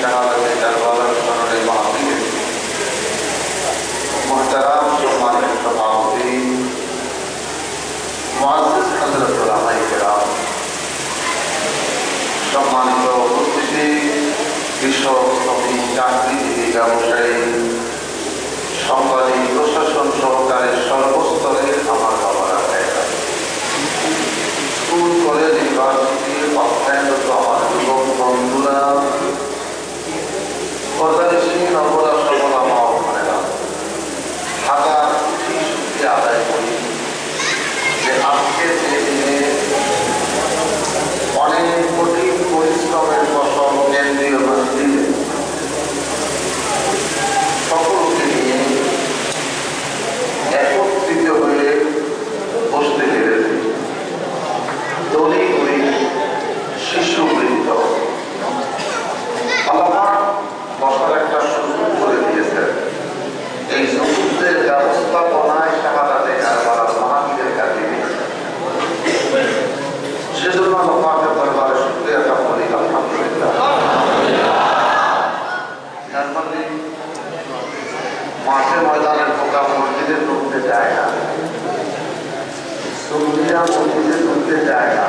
শাহাদাতে কারবালার স্মরণে মাহফিলে মুহতারাম সম্মানিত সভাপতি মুআজ্জিজ হযরত উলামায়ে কেরাম, সম্মানিত উপস্থিতি, কৃষক, শ্রমিক, চাকরিজীবী, ব্যবসায়ী, সাংবাদিক, প্রশাসন সহকারে সর্বস্তরে আমার বাবারা, স্কুল, কলেজ, ইউনিভার্সিটি, অধ্যয়নরত আমার যুবক বন্ধুরা, পর্দানিশী নবরা সবলা মা ও বোনেরা, হাজার শুকরিয়া আদায় করি যে আজকে যে দিনে অনেক কঠিন পরিশ্রমের ফসল কেন্দ্রীয় মসজিদে সকলকে নিয়ে একত্রিত হয়ে বসতে পেরেছি। দলি গরিব, শিশু, বৃদ্ধ, আল্লাহ বসার একটা সুযোগ করে দিয়েছেন। এই সুযোগের ব্যবস্থাপনায় শাহাদাতে কারবালার মাহফিলের কাজে সেজন্য আল্লাহর দরবারে শুকরিয়া জ্ঞাপন করি, আলহামদুলিল্লাহ। মাঠে ময়দানের পোকা মসজিদে ঢুকতে যায় না, সুন্নিরা মসজিদে ঢুকতে যায় না,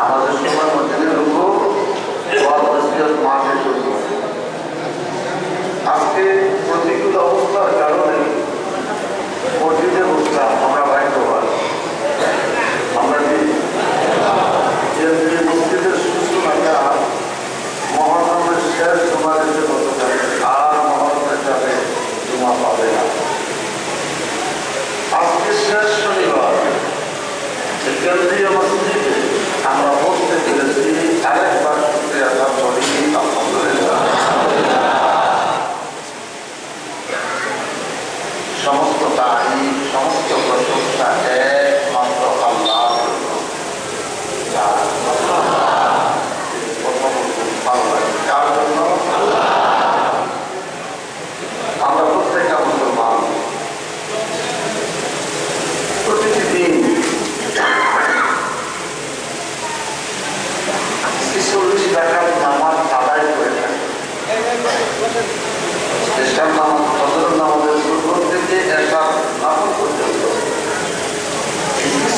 আমাদের সময় মসজিদে ঢুকবো, মাঠে ঢুকবো। আজকে প্রতিকূল অবস্থার কারণে মসজিদে বসলাম, আমরা ভাগ্যবান। আমরা যে মসজিদের সূচনাটা মহরমের শেষ জুমার এসে হতে পারে, আর মহরমের যাবে জুমা পাবে না। আজকে শেষ শনিবার কেন্দ্রীয় মসজিদে আমরা বসতে পেরেছি। আরেকবার শুকরিয়া আদায় করি, আলহামদুলিল্লাহ। সমস্ত তারিফ, সমস্ত প্রশংসা একমাত্র আল্লাহর জন্য। কার জন্য? আমরা প্রত্যেকটা মুসলমান প্রতিটি দিন 40 রাকাত নামাজ আদায় করে থাকি। এশার নামাজ, ফজর নামাজের শুরু থেকে এশার নামাজ পর্যন্ত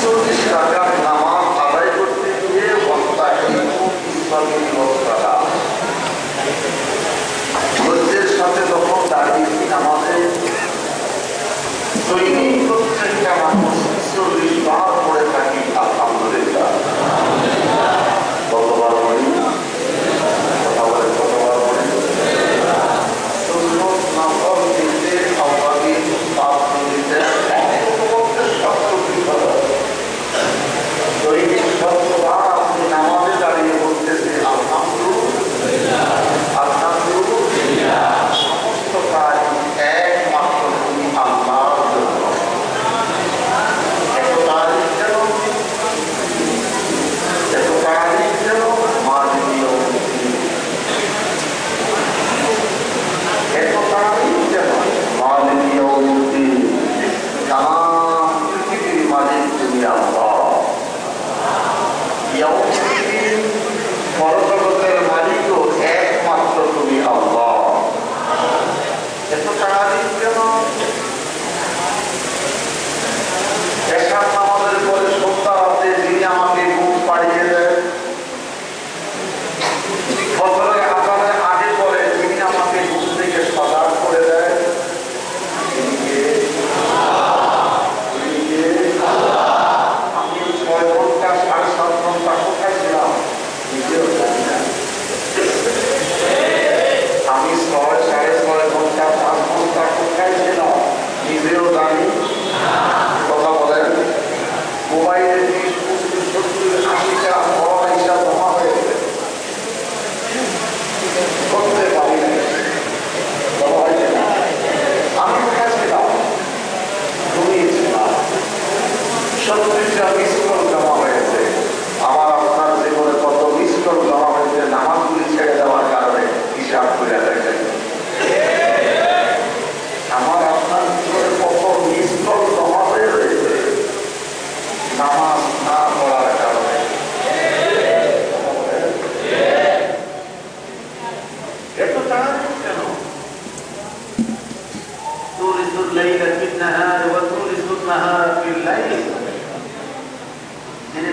40 রাকাত নামাজ আদায় করতে গিয়ে ধৈর্যের সাথে যখন দাঁড়িয়েছি নামাজে, দৈনিক প্রত্যেকটা মানুষ 40 বার পড়ে থাকি, আলহামদুলিল্লাহ। কতবার পড়ি? কথা বলে কতবার পড়ি? সুন্নত নফল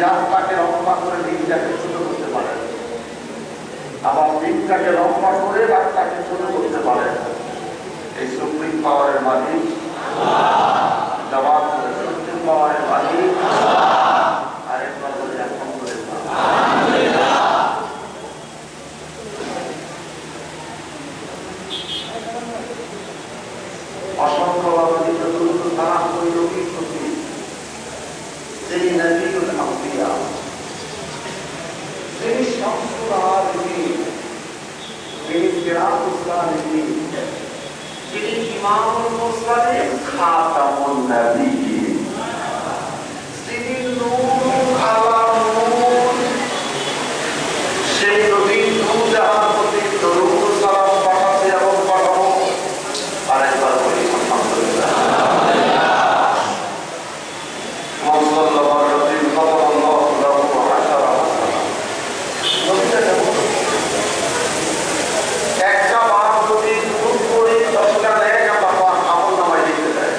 রাস্তাকে লম্বা করে দিনটাকে ছোট করতে পারেন, আবার দিনটাকে লম্বা করে রাস্তাকে ছোট করতে পারেন। এই সুপ্রিম পাওয়ারের মালিক জবাব করে, সুপ্রিম পাওয়ারের মালিক আরেকবার বলে এখন করে অসংখ্য অগণিত দুরূহ সালাম ওই নবীর প্রতি, যিনি নবীউল আম্বিয়া, যিনি শামসুল আলিমিন, যিনি সিরাজুস সালিহিন, যিনি ইমামুল মুরসালিন, খাতামুন নবিয়্যিন, যিনি নূর আলা নূর, সেই নবীর দু জাহান প্রতি দরুদ ও সালাম পাঠাতে এবং পাঠাবো। আরেকবার বলি আলহামদুলিল্লাহ। একটা বার যদি খুব করে 10টা নেয়, আমল নামায় দিতে দেয়।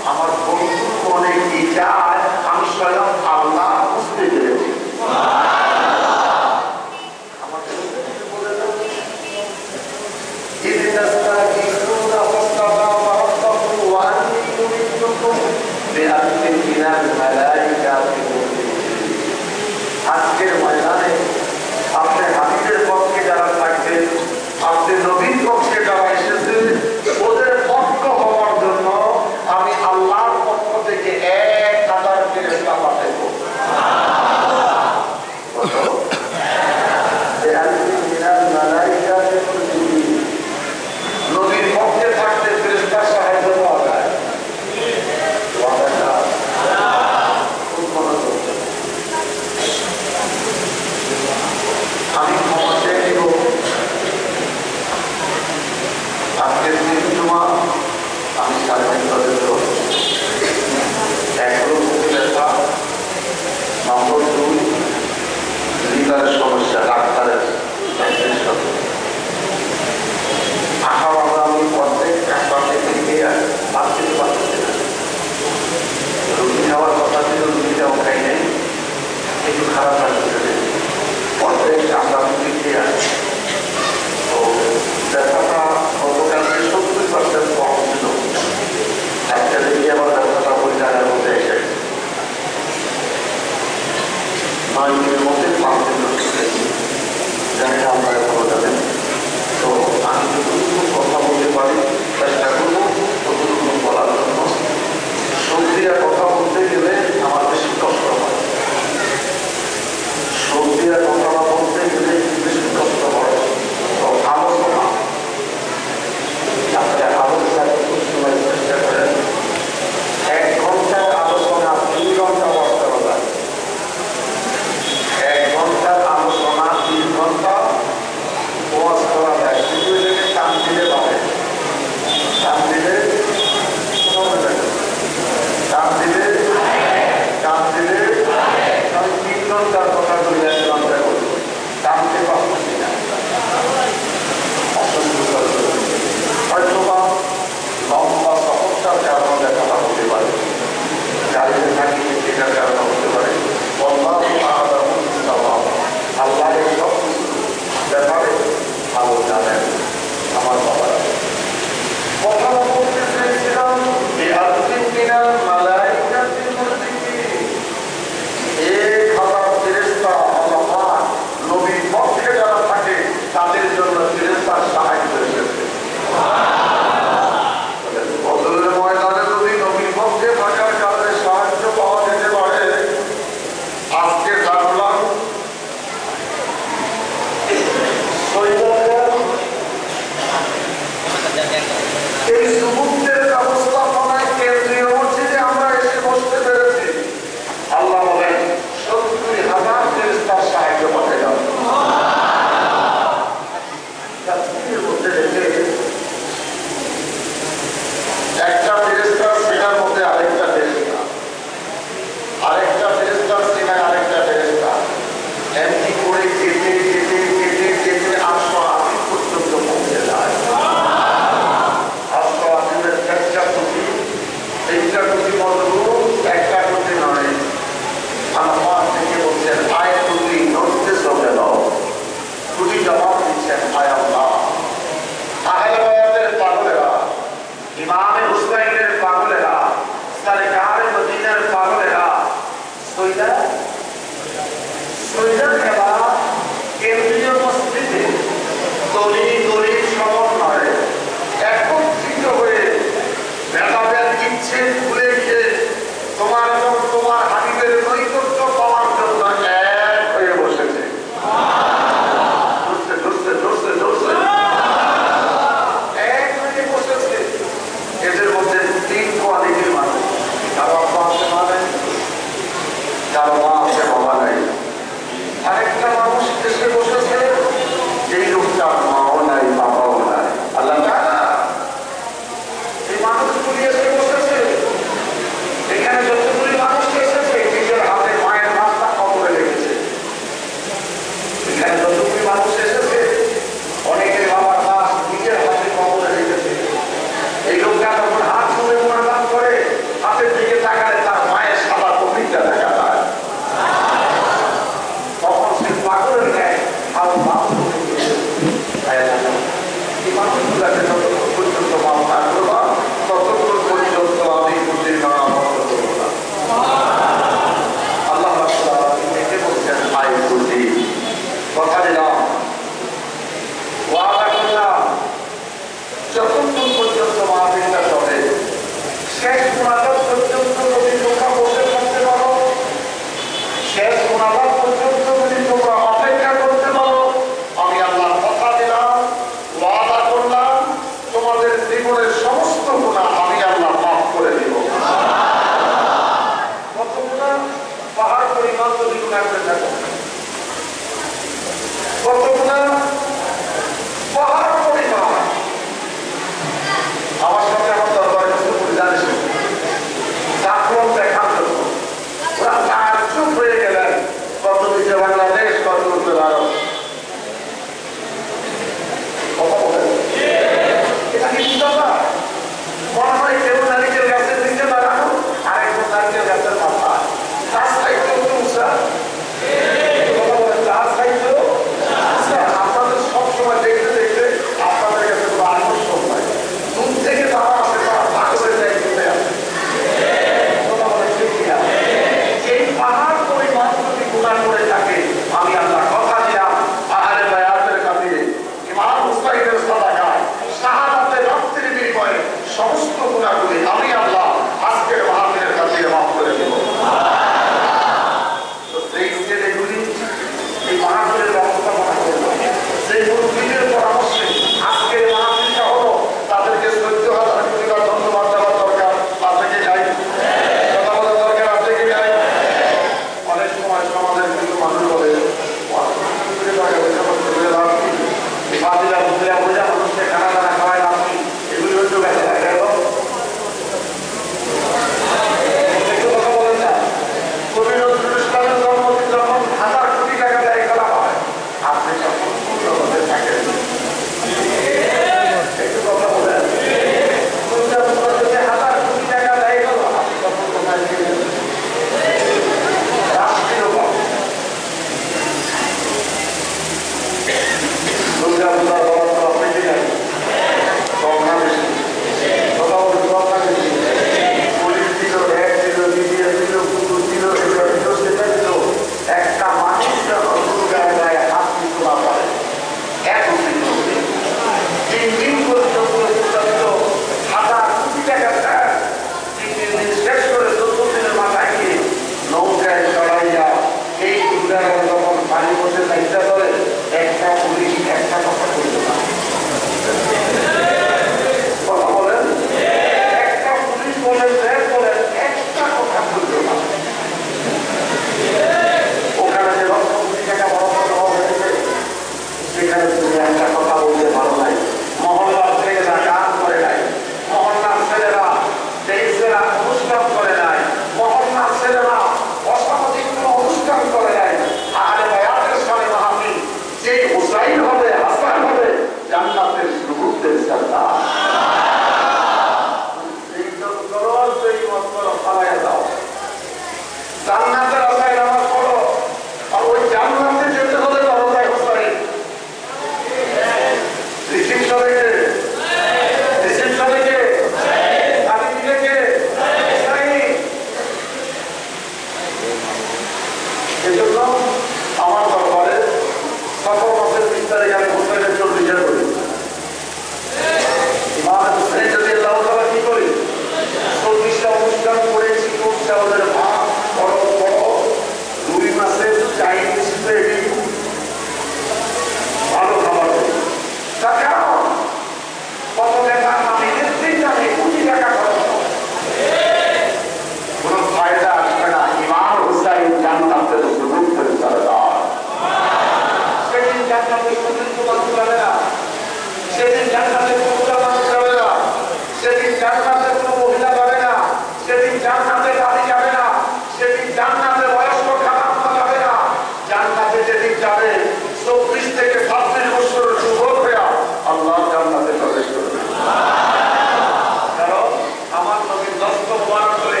হস্ত মোবারক করে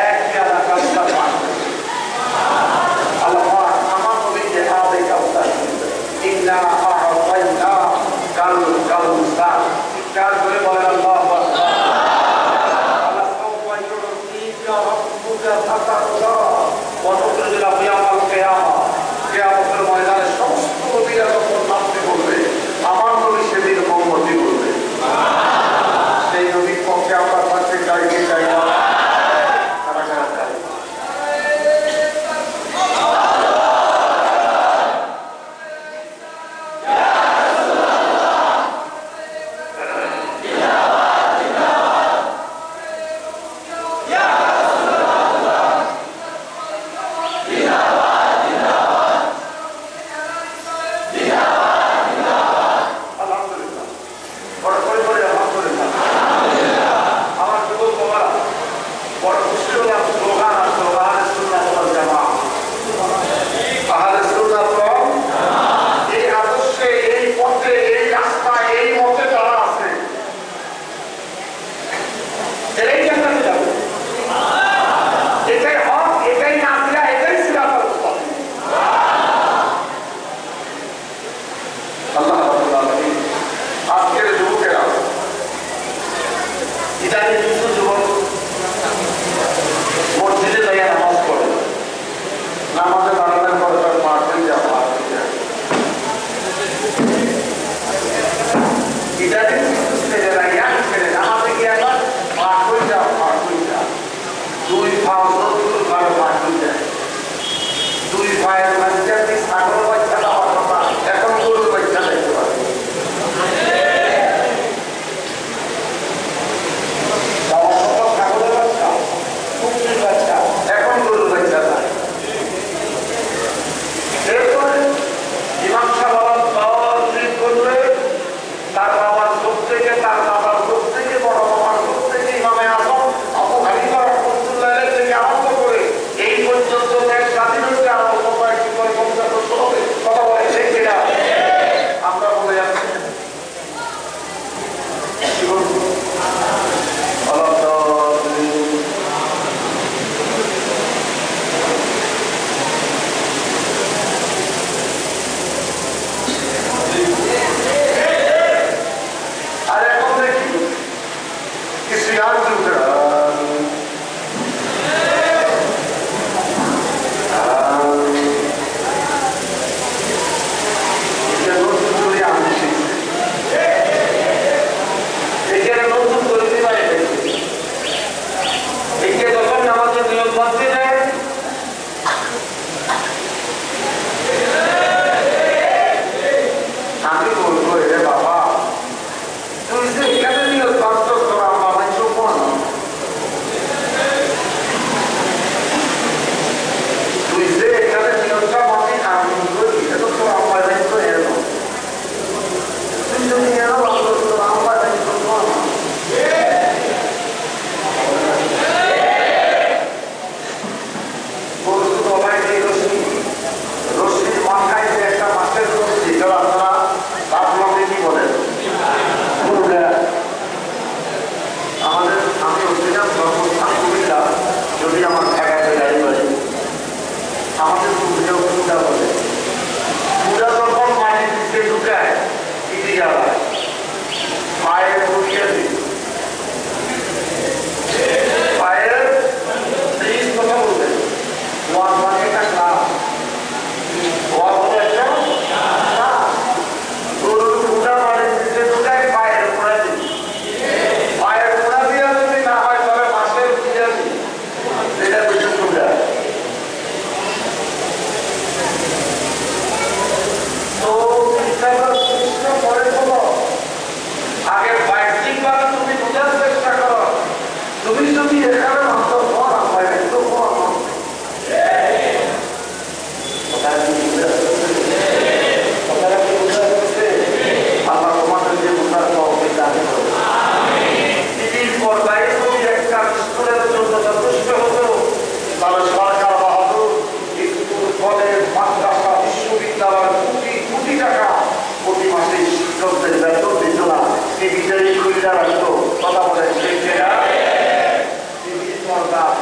এক পেয়ালা কাউসার পান আল্লাহ আমার নবীকে আদে কাউসার ইন্না আ'তাইনা কাল কাউসার চিৎকার করে বলেন আল্লাহু আকবার আল্লাহ সাওফা ইউতিকা রাব্বুকা ফাতারদা ওয়া তুখরিজুল ইয়াউমাল কিয়ামতের ময়দানে সমস্ত নবীরা যখন নামতে বলবে আমার নবী সেদিন মোহাম্মদই বলবে সেই নবীর পক্ষে আমরা থাকতে চাই কি চাই না কারা কারা চাই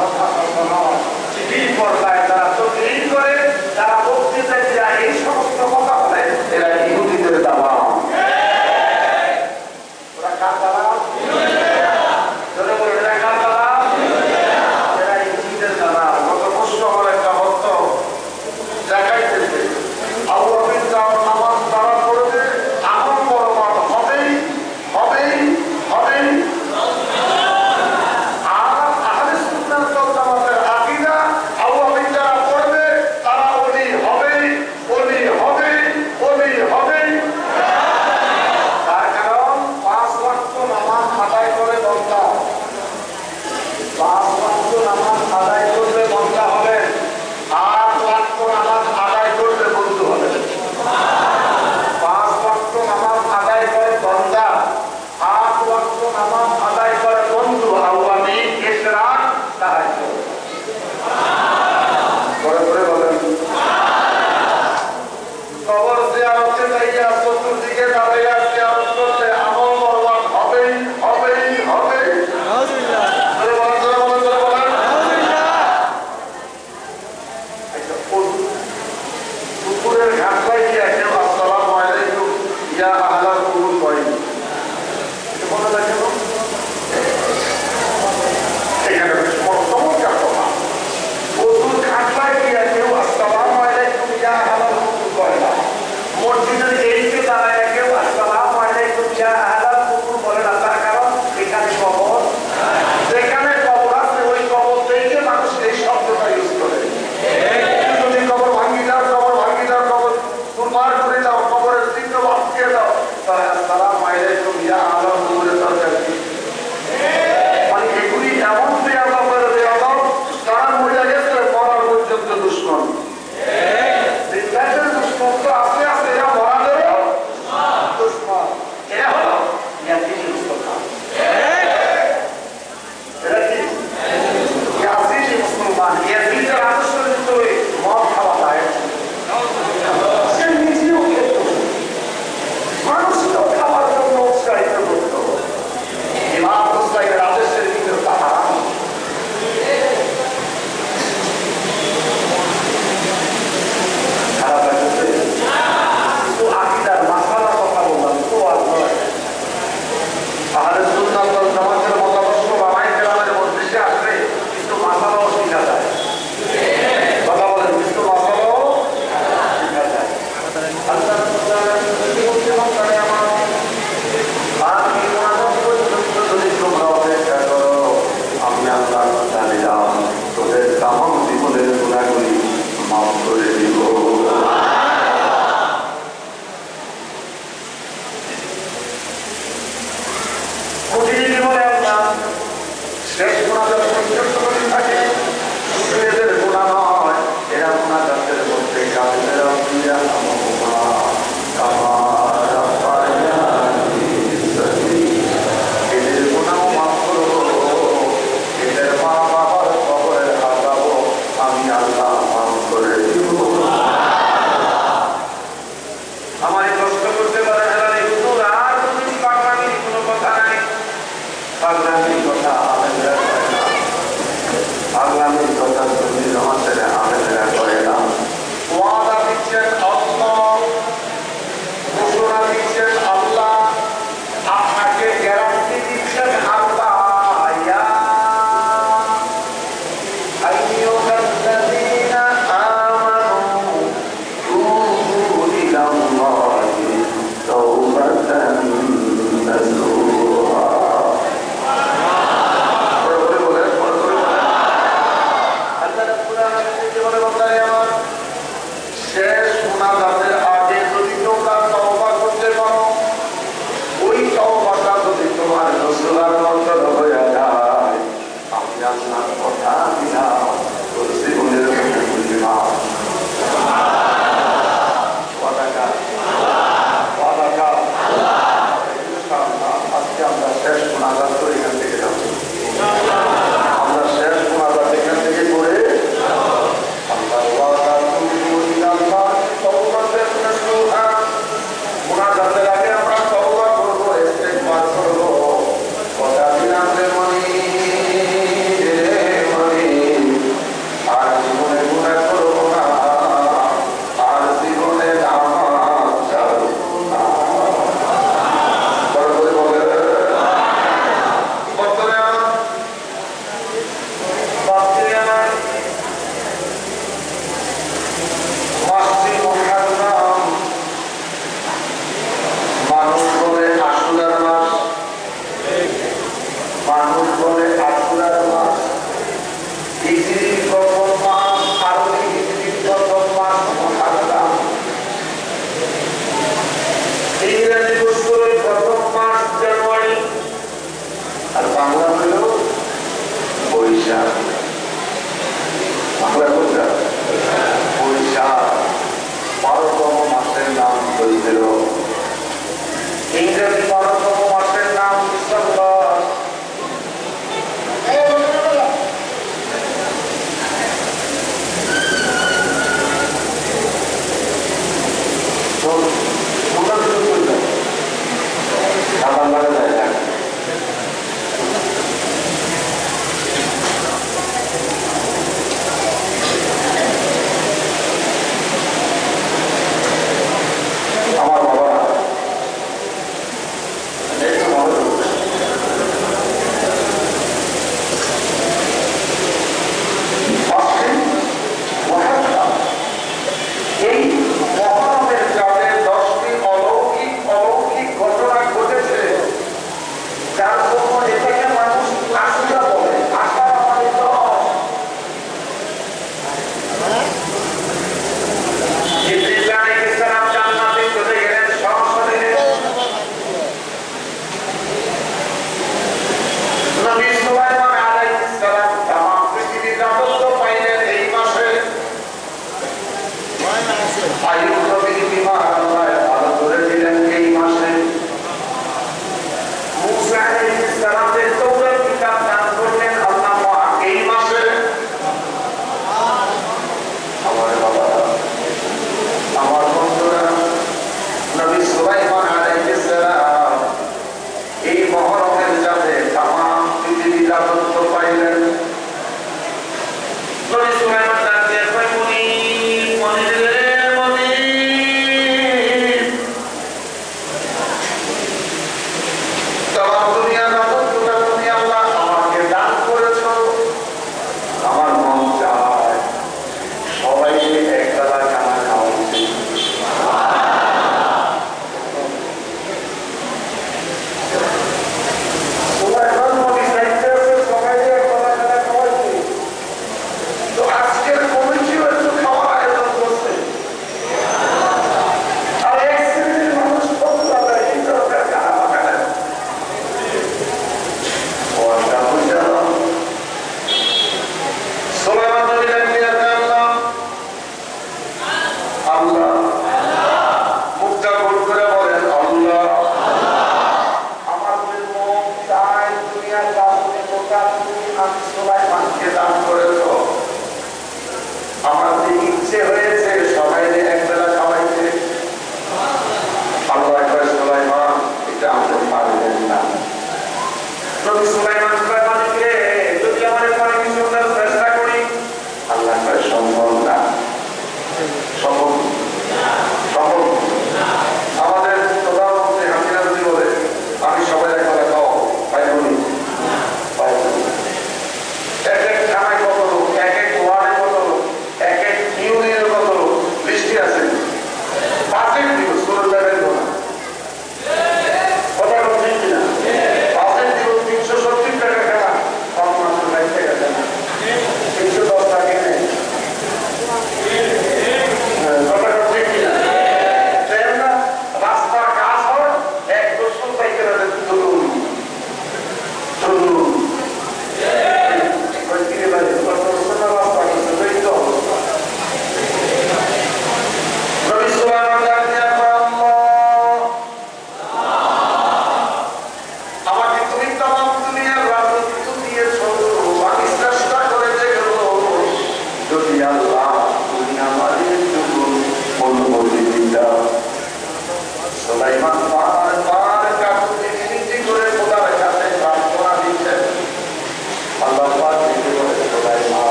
কথা চিঠি পর্দায় তারা তকলিদ করে, তারা বক্তৃতায় যায়, এই সমস্ত কথা বলে, এরা ইহুদিদের দালাল। ওরা কার দালাল? ধরে বলে এরা কার দালাল? এরা ইহুদিদের দালাল। গত বছর আমার একটা ভক্ত দেখাইতেছে আবু আবিদ নামাজ তারা পড়বে, আমার বরবাদ হবেই হবেই হবেই। আর আহলে সুন্নাত ওয়াল জামাতের আকীদা আবু আবিদ যারা পড়বে তারা ওলি হবেই ওলি হবেই ওলি হবেই। তার কারণ 5 ওয়াক্ত নামাজ আদায় করে বন্ধা, 5 ওয়াক্ত নামাজ আদায় করলে বন্ধা হবে, 8 ওয়াক্ত নামাজ আদায় করলে বন্ধু হবে। 5 ওয়াক্ত নামাজ আদায় করে বন্ধা, 8 ওয়াক্ত নামাজ আদায় করে বন্ধু। আওয়ামী ইশরাক তাহাজ্জুদ করে করে বলেন। কবর জিয়ারতে যাইয়া চতুর্দিকে দাঁড়াইয়া জিয়ারত করলে আমল বরবাদ হবেই হবেই হবেই। নাউজুবিল্লাহ করে বলেন করে বলেন করে বলেন। নাউজুবিল্লাহ। আচ্ছা পুকুরের ঘাটলায় গিয়ে কেউ আসসালামু আলাইকুম ইয়া আহলাল কুবুর করেন, এটা বলা যায় কেন? এখানে চমৎকার কথা, পুকুর ঘাটলায় গিয়ে কেউ আসসালামু আলাইকুম ইয়া আহলাল কুবুর করে না, মসজিদের গেটে দাঁড়ায় কেউ আসসালামু আলাইকুম ইয়া আহলাল কুবুর বলে না। তার কারণ এখানে কবর, যেখানে কবর আছে ওই কবর থেকে মানুষ এই শব্দটা ইউজ করে। যদি কবর ভাঙি দাও, কবর ভাঙি দাও, কবর দুর্বার করে দাও, কবরের চিহ্ন আটকে দাও, তাহলে আসসালামু আলাইকুম ইয়া আহলাল কুবুরের দরকার কি? মানে এগুলি এমন বেয়াদব করে বেয়াদব, তারা মরে গেছে মরার পর্যন্ত দুশ্মন। জিন্দাতের দুশ্মন তো আস্তে আস্তে এরা মরাদেরও দুশ্মন। এরা হলো ইয়াজিদি মুসলমান। এরা কি? ইয়াজিদি মুসলমান। ইয়াজিদের আদর্শের ভিতরে মদ খাওয়া যায়, সে নিজেও খেত, মানুষকেও খাওয়ার জন্য উৎসাহিত করত। ইমাম হুসাইনের আদেশের ভিতরে তা হারাম। খারাপ লাগছে? তো আকীদার মাসালার কথা বললাম, তো আর নয়। আহলে সুন্নাত ওয়াল জামাতের মতাদর্শ বানাই কেরামের মধ্যে আসলে কিছু মাসালাও শিখা যায়। কথা বলেন, কিছু মাসালাও শিখা যায়। আল্লাহ আমি তোমরা অপেক্ষা করো, আমি আল্লাহ জানিলাম তোদের তামাম জীবনের গুণাগুলি মাফ করে দিব। প্রতিটি জীবনে আল্লাহ শেষ গুণাগার পর্যন্ত থাকে, এদের গুণা নয়, এরা গুণাগারদের মধ্যে কাফেররা ফিরা এদের গুণাও মাফ করবো, এদের মা বাবার কবরের আযাবও আমি আল্লাহ মাফ করে দিব। আমার কষ্ট করতে পারে হুজুর, আর তুমি পাগলামির কোনো কথা নাই। পাগলামির কথা আলেমরা করে না, পাগলামির কথা সুন্নি জামাতের আলেমরা করে না। ওয়াদা দিচ্ছেন আল্লাহ, ঘোষণা দিচ্ছেন আল্লাহ, আপনাকে গ্যারান্টি দিচ্ছেন আল্লাহ। ইয়া আইয়ুহাল্লাযীনা আমানু তুবু ইলাল্লাহি তাওবাতান নাসুহা। আল্লাহ রাব্বুল আলামিন বলে, বান্দারে আমার, শেষ মুনাজাতের আগে যদি তোমরা তওবা করতে পারো, ওই তওবাটা যদি তোমার নসুহার অন্তর হয়ে যায়, আমি আল্লাহর কথা দিলাম তোর জীবনের মধ্যে না। আজকে আমরা শেষ মুনাজাত করে এখান থেকে যাচ্ছি, আমরা শেষ মুনাজাত এখান থেকে করে মুনাজাতের আগে আমরা তওবা করবো, ইস্তেগফার করবো। কথা দিলাম রে মনি, রে মনি, বৈশাখ, বাংলা বৈশাখ, বৈশাখ 12তম মাসের নাম চৈত্র, ইংরেজি 12তম মাসের নাম ডিসেম্বর।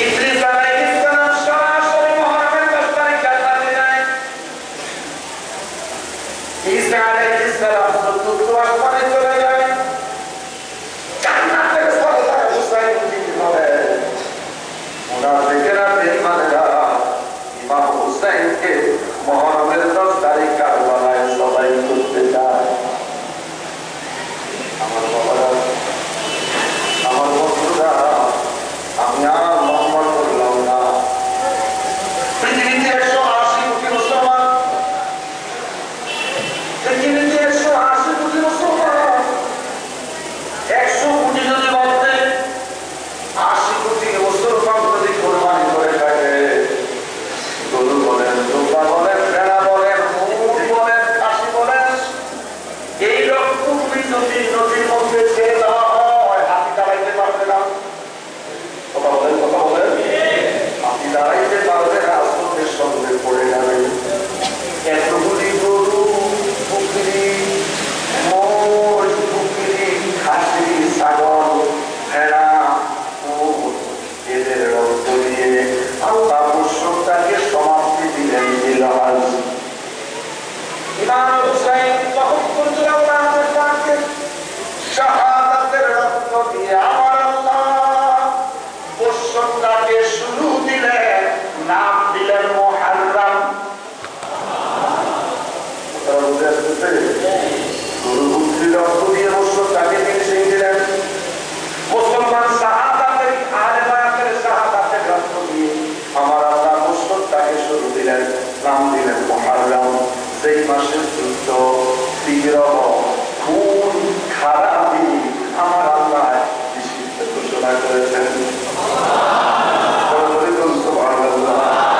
ইদ্রিস আলাইহিস সালাম সরাসরি মুহররমের 10 তারিখ জান্নাতে যায়। ঈসা আলাইহিস সালাম চতুর্থ আসমানে চলে যায়। জান্নাতের সরদার হুসাইন যিনি হলেন, মুনাফিকেরা বেঈমানেরা ইমাম হুসাইনকে মুহররমের 10 তারিখ কারবালায় সবাই করতে যায়। আমার বাবারা, আমার বন্ধুরা, আমি আর লম্বা করলাম না। পৃথিবীতে 180 কোটি মুসলমান, পৃথিবীতে 180 কোটি মুসলমান, 100 কোটি যদি বলতে 80 কোটি মুসলমান যদি কোরবানি করে থাকে, গরু বলেন, দুম্বা বলেন, ভেড়া বলেন, উট বলেন, খাসি বলেন, এই রক্তগুলি যদি নদীর মধ্যে ছেড়ে দেওয়া হয়, হাতি দাঁড়াইতে পারবে না। কথা বলেন, কথা বলেন, হাতি দাঁড়াইতে পারবে না, স্রোতের সঙ্গে পড়ে যাবে। এতগুলি গরু, পুকুরি, মোষ, পুকুরি, খাসি, ছাগল, ভেড়া, উট, এদের রক্ত দিয়ে আল্লাহ মুসলমানকে সমাপ্তি দিলেন। জিহাদ ইমাম হুসাইন যখন কুরবানের পাকে শাহাদাতের রক্ত দিয়ে আমার আল্লাহ মুসলমানকে শুরু দিলেন, নাম দিলেন মুহররম। গুরুবুদ্ধির রক্ত দিয়ে মুসলমানকে ফিনিশিং দিলেন। মুসলমান শাহাদাতের আলেমায়াতের শাহাদাতের রক্ত দিয়ে আমার আল্লাহ মুসলমানকে শুরু দিলেন, নাম দিলেন মুহররম। সেই মাসের যুদ্ধ, বিগ্রহ, খুন, খারাপি আমার আল্লাহ নিষিদ্ধ ঘোষণা করেছেন। সুবহানাল্লাহ।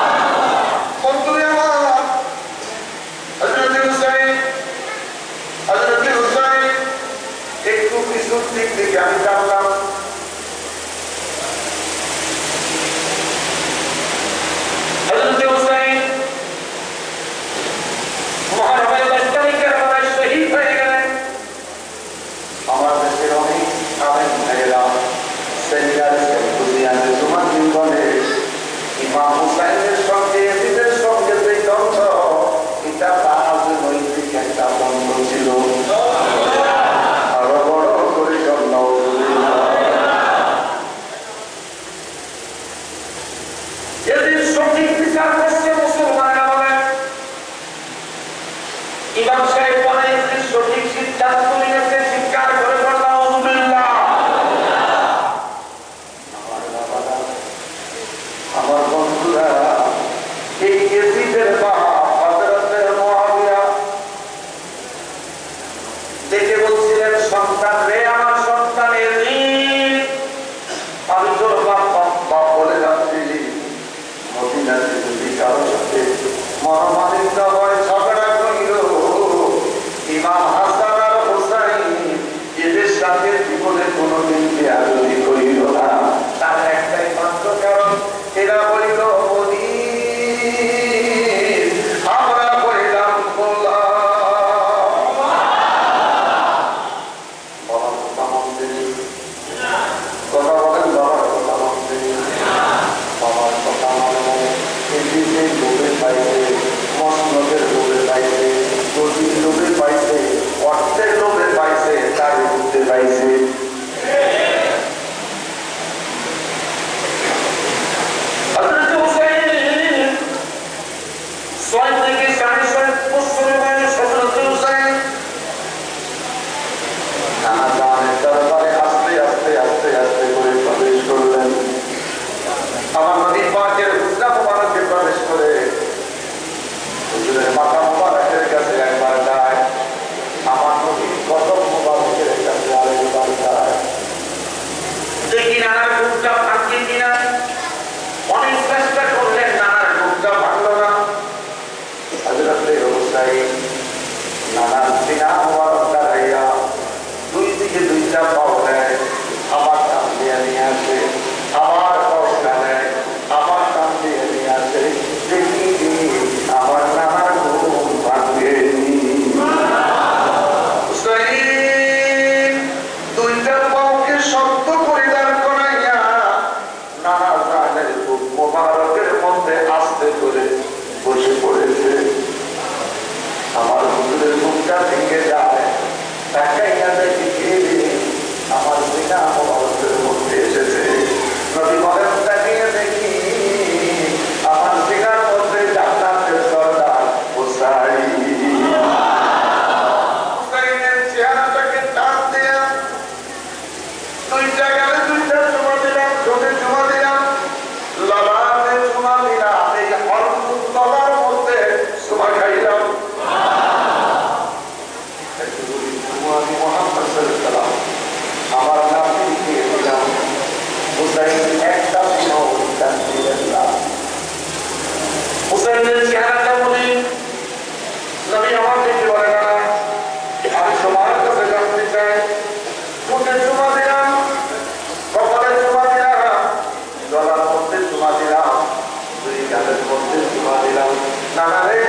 নানা রে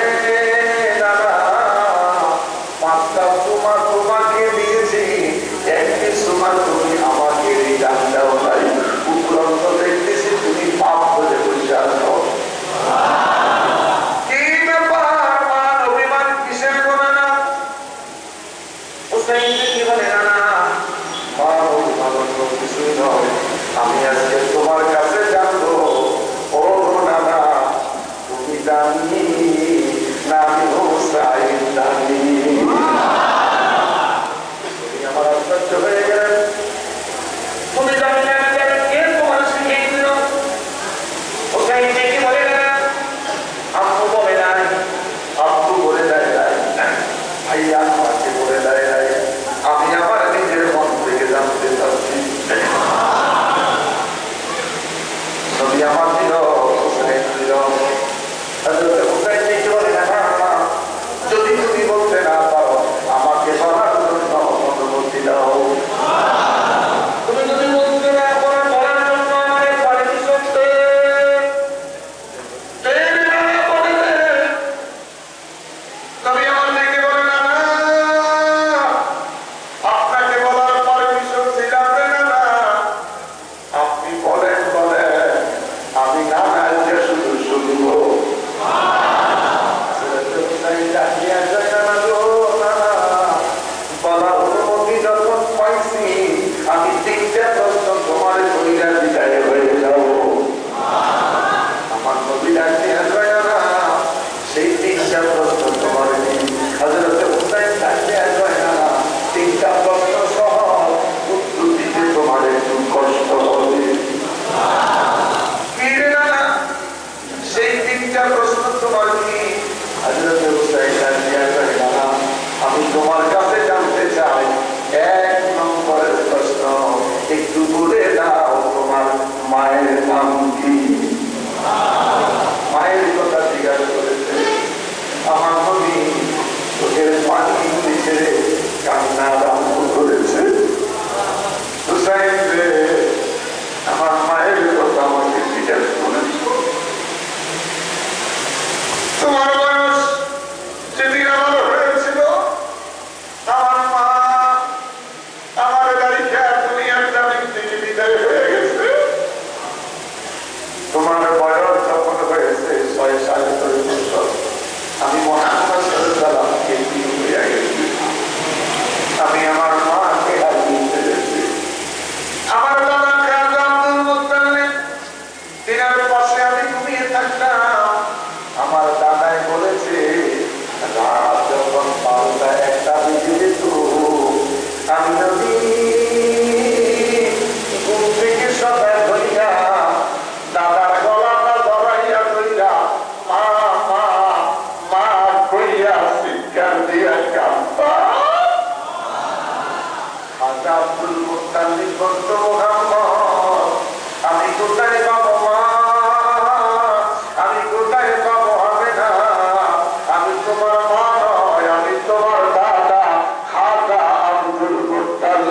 নানা, 5টা সুমা তোমাকে দিয়েছি, একটি সুমা তুমি আমাকে রিটার্ন দাও নাই। উপরন্ত দেখতেছি তুমি পাপ বলে বসে আছো। কি ব্যাপার মান অভিমান কিসের করে না? হুসাইন কি বলে নানা, মান অভিমান কিছুই নয়, আমি আজকে তোমার কাছে জানবো ও নানা তুমি জানি না আমি হুসাইন জানি। তুমি আমার আশ্চর্য হয়ে গেলেন, তুমি জানি না কে তোমার শিখিয়েছিল? হুসাইন কি বলে না, আম্মু বলে নাই, আব্বু বলে দেয় নাই, ভাইয়া আমাকে বলে দেয় নাই, আমি আমার নিজের মন থেকে জানতে চাচ্ছি। নবী আমার দিল, হুসাইন দিল। হযরত হুসাইন কি বলে না, যদি তুমি বলতে না পারো আমাকে বলার জন্য অনুমতি দাও। তুমি যদি বলতে না পারো বলার জন্য আমাকে পারমিশন দে। নবী আমার দিকে বলে না, আপনাকে বলার পারমিশন দিলাম না, আপনি বলেন বলেন, আমি না যে শুধু শুনবো। বলার অনুমতি যখন পাইছি, আমি 3টা প্রশ্ন তোমার কইরা বিদায় হয়ে যাব। আমার নবী ডাকিয়া যায় না, সেই 3টা প্রশ্ন তোমার হযরত হুসাইন ডাকিয়া যায় না, 3টা প্রশ্ন সহ উত্তর দিতে তোমার একটু কষ্ট হবে। সেই 3টা প্রশ্ন তোমার কি? হযরত হুসাইন ডাকিয়া যায় না, আমি তোমার কাছে জানতে চাই, 1 নম্বরের প্রশ্ন, একটু বলে দাও তোমার মায়ের নাম কি? মায়ের কথা জিজ্ঞাসা করেছে। আমার নবী চোখের পানি ছেড়ে কান্না আরম্ভ করেছে। হুসাইন রে, আমার মায়ের কথা আমাকে জিজ্ঞাসা করেছে। তোমার বয়স যেদিন আমার হয়েছিল, আমার মা আমার গাড়িকে দুনিয়ার জমিন থেকে বিদায় হয়ে গেছে। তোমার বয়স যখন হয়েছে 6-7 বছর, আমি মুহাম্মদ সাল্লাল্লাহু আলাইহি ওয়াসাল্লামকে হয়ে গেছি। আমি আমার মাকে হারিয়ে ফেলেছি। আমার দাদা খাজা আব্দুল মুত্তালিব, তিনার পাশে আমি ঘুমিয়ে থাকতাম। আমার দাদাই বলেছে, রাত যখন 12টা-1টা বেজে যেত, আমি নবী ঘুম থেকে সকাল হইয়া দাদার গলাটা ধরাইয়া ধরিয়া মা মা মা কইয়া চিৎকার দিয়া কাঁদতাম। খাজা আব্দুল মুত্তালিব বলতো, মুহাম্মদ আমি কোথায় পাবো মা, আমি কোথায় পাবো? হবে না, আমি তোমার মা নয়, আমি তোমার দাদা খাজা আব্দুল মুত্তালিব।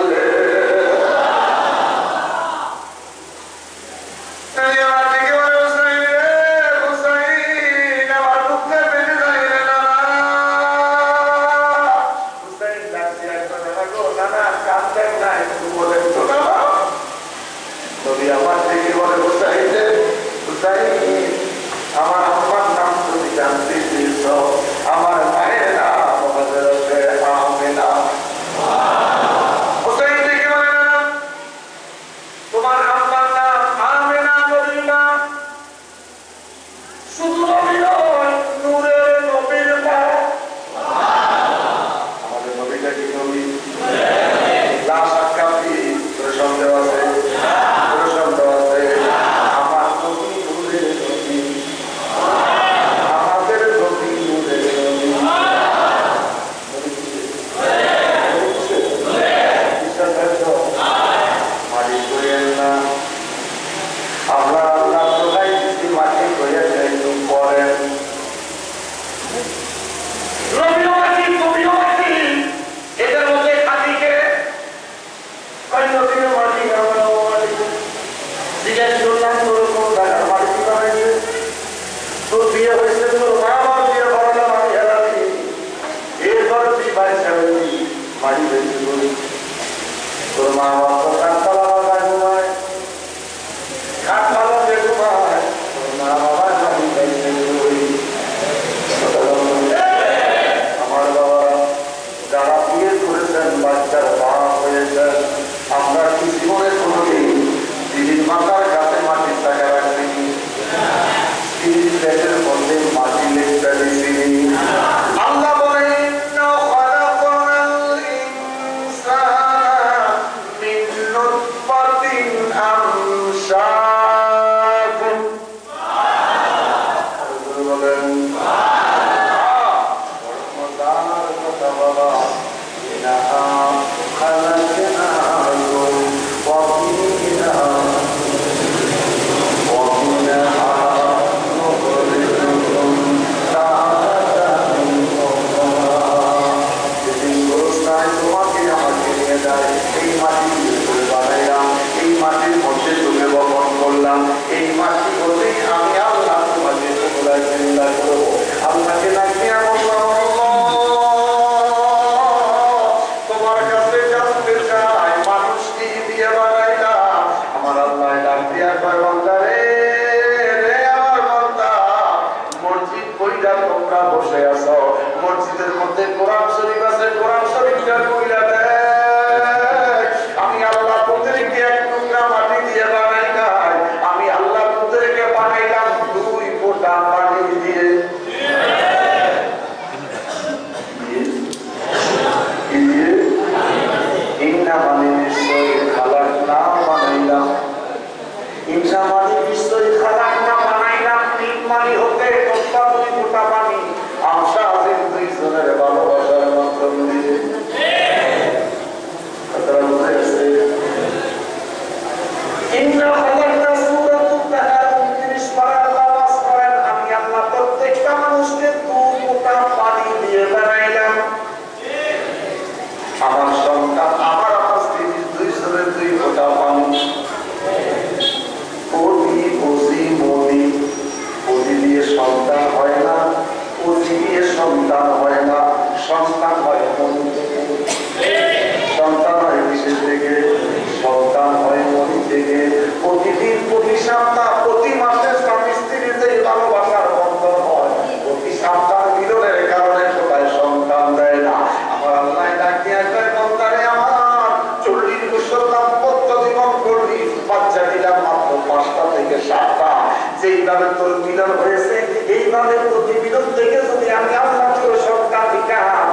এইভাবে তোর মিলন হয়েছে, এইভাবে প্রতিমিলন থেকে যদি আমি আল্লাহ তোর সন্তান দিতাম,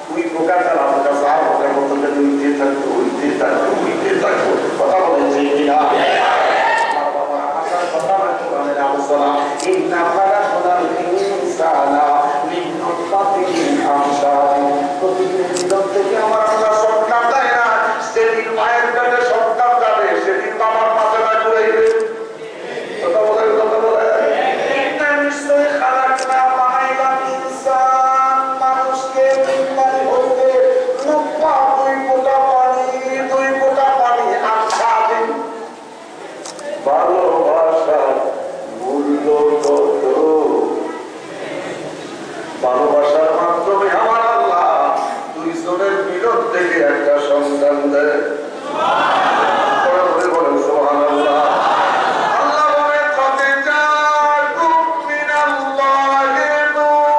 তুই প্রকারটা আমার কাছে আর ওটার মতো উইতে থাকতো, উইতে থাকতো, উইতে থাকতো। কথা বলেন যে কিনা? আমার বাবা আসার কথা না কোরআনের আলোচনা, ইন্না খালাকনাল ইনসানা মিন নুতফাতিন আমশাজ। প্রতিমিলন থেকে আমার আল্লাহ সন্তান দেয় না। সেদিন মায়ের পেটে সন্তান যাবে, সেদিন বাবার মাথা না ঘুরাইবে। কথা বলে ইন্না নিশ্চয় খালাকনা বানাইলাম ইনসান, মানুষকে মিন মানি হতে নুতফা, দুই ফোঁটা পানি আমশাজ। ভালোবাসার মূল্য কত, ভালোবাসার মাধ্যমে আমার আল্লাহ দুইজনের মিলন থেকে একটা সন্তান দেয়। বলেন সুবহানাল্লাহ। আল্লাহ বলে কদ জাআকুম মিনাল্লাহি নূর।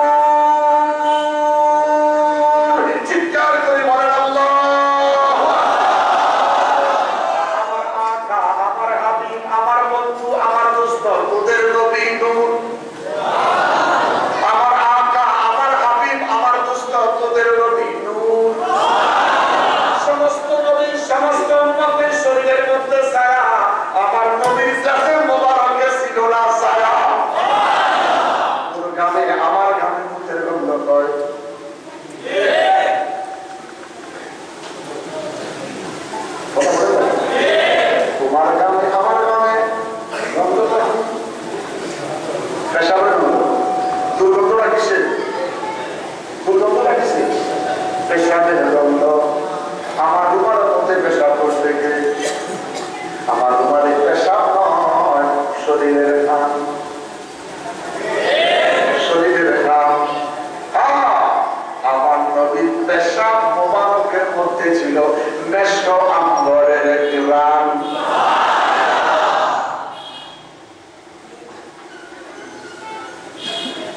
চিৎকার করে বলেন আল্লাহ। আমার আকা, আমার হাবিব, আমার বন্ধু, আমার দোস্ত, তোদের নবী নূর। আমার আকা, আমার হাবিব, আমার দোস্ত, তোদের নবী নূর। সমস্ত নবীর সমস্ত উম্মতের শরীরের মধ্যে ছায়া, আমার নবীর জাতে মোবারকে ছিল না ছায়া। তোর গানে আমার গানের মধ্যে গন্ধ হয়। তোমার গানে আমার গানে গন্ধ হয়। পেশাবের গন্ধ, দুর্গন্ধটা কিসে? দুর্গন্ধটা কিসে? পেশাবের গন্ধ। আমার রুমালের মধ্যে পেশাব করতে গিয়ে, আমার রুমালের পেশাব নয়, শরীরের ঘাম, শরীরের ঘাম। আমার নবীর পেশাব মোবারকের মধ্যে ছিল মেশক আম্বরের ঘ্রাণ।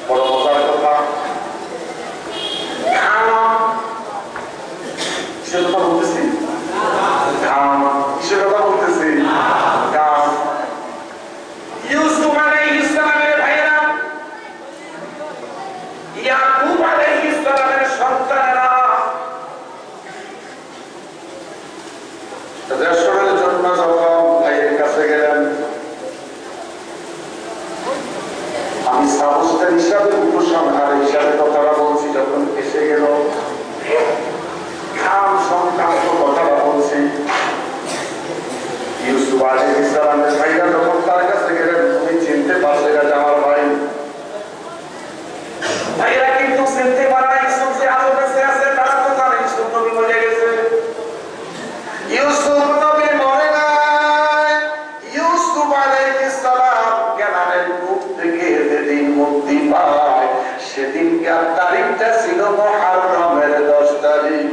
বড় মজার কথা, কিসের কথা বলতেছি? ঘাম। কিসের কথা বলতেছি? ঘাম। ইউসুফ আলাইহিস সালামের ভাইরা, ইয়াকুব আলাইহিস সালামের সন্তানেরা রেশনের জন্য যখন ভাইয়ের কাছে গেলেন, আমি সাহসের হিসাবে উপসংহার হিসাবে কথাটা বলছি, যখন এসে গেল খাম সংক্রান্ত কথাটা বলছি, ইউসুফ আলাইহিস সালামের ভাইরা যখন তার কাছে গেলেন, তুমি চিনতে পারলে এটা আমার ভাই? ভাইরা কিন্তু চিনতে পারে না ইউসুফ যে আরো বেঁচে আছে, তারা তো জানে ইউসুফ নবী মরে গেছে। ইউসুফ নবী মরে নাই। ইউসুফ আলাইহিস সালাম জ্ঞানের কূপ থেকে যেদিন মুক্তি পায়, সেদিনকার তারিখটা ছিল মুহররমের 10 তারিখ।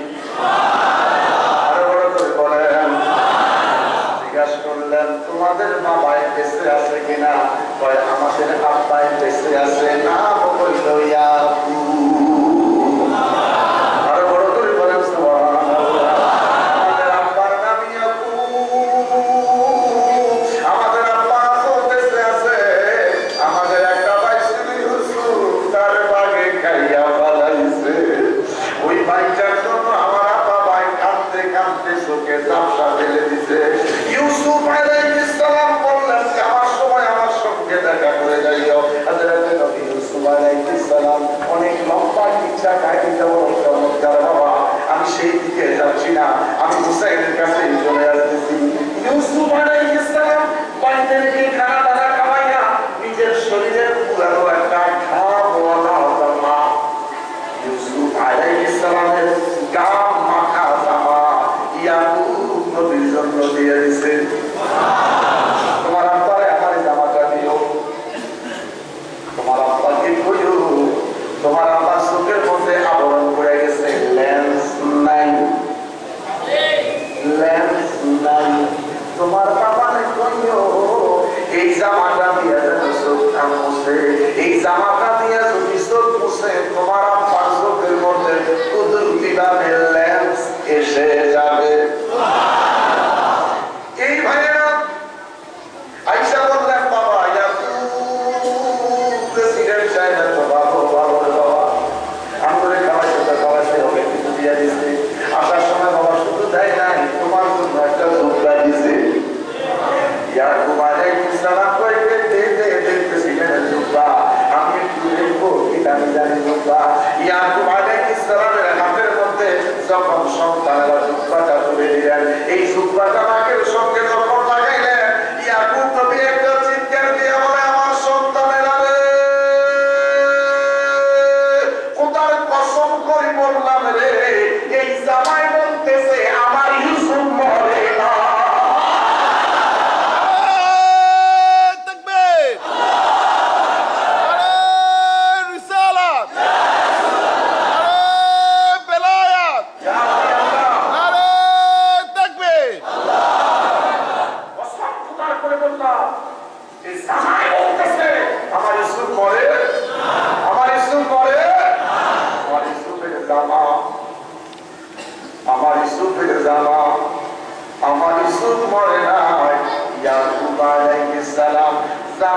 জিজ্ঞাসা করলেন, তোমাদের বাবাই বেঁচে আছে কিনা? কয়, আমাদের আব্বাই বেঁচে আছে। নাম হইল ইয়াকুব। আরো বড় করে বলেন সুবহানাল্লাহ। আমাদের আব্বার নাম ইয়াকুব। আমাদের আব্বা তো বেঁচে আছে। আমাদের একটা ভাই ছিল ইউসুফ, তার বাগে খাইয়া ফেলাইছে। ওই ভাইটার জন্য আমার আব্বা ভাই কাঁদতে কাঁদতে চোখে ঝাপসা ফেলে দিছে। ইউসুফ আলাইহিস সালাম বললেন, আমার সময় আমার সঙ্গে দেখা করে যাইও। হযরত নবী ইউসুফ আলাইহিস সালাম অনেক লম্বা কিচ্ছা কাহিনীটা বড় চমৎকার বাবা, আমি সেই দিকে যাচ্ছি না, আমি হুসাইনের কাছে চলে আসতেছি। ইউসুফ আলাইহিস সালাম পানিতে খানা দানা খাওয়াইয়া নিজের শরীরের পুরানো একটা ঘামওয়ালা জামা, ইউসুফ আলাইহিস সালামের গাম মাখা জামা ইয়াকুব নবীর জন্য দিয়ে দিছে। তোমার আব্বারে আমার জামাটা দিও, তোমার আব্বাকে কইও, তোমার আব্বার চোখের মধ্যে আবরণ পড়ে গেছে, লেন্স নাই, লেন্স নাই। তোমার বাবারে কইও, এই জামাটা দিয়ে চোখটা মুছে, এই জামাটা দিয়ে যদি চোখ মুছে, তোমার আব্বার চোখের মধ্যে কুদরতি ভাবে লেন্স এসে যাবে। এই ভাইয়েরা আইসা বললেন, বাবা ইয়াকুব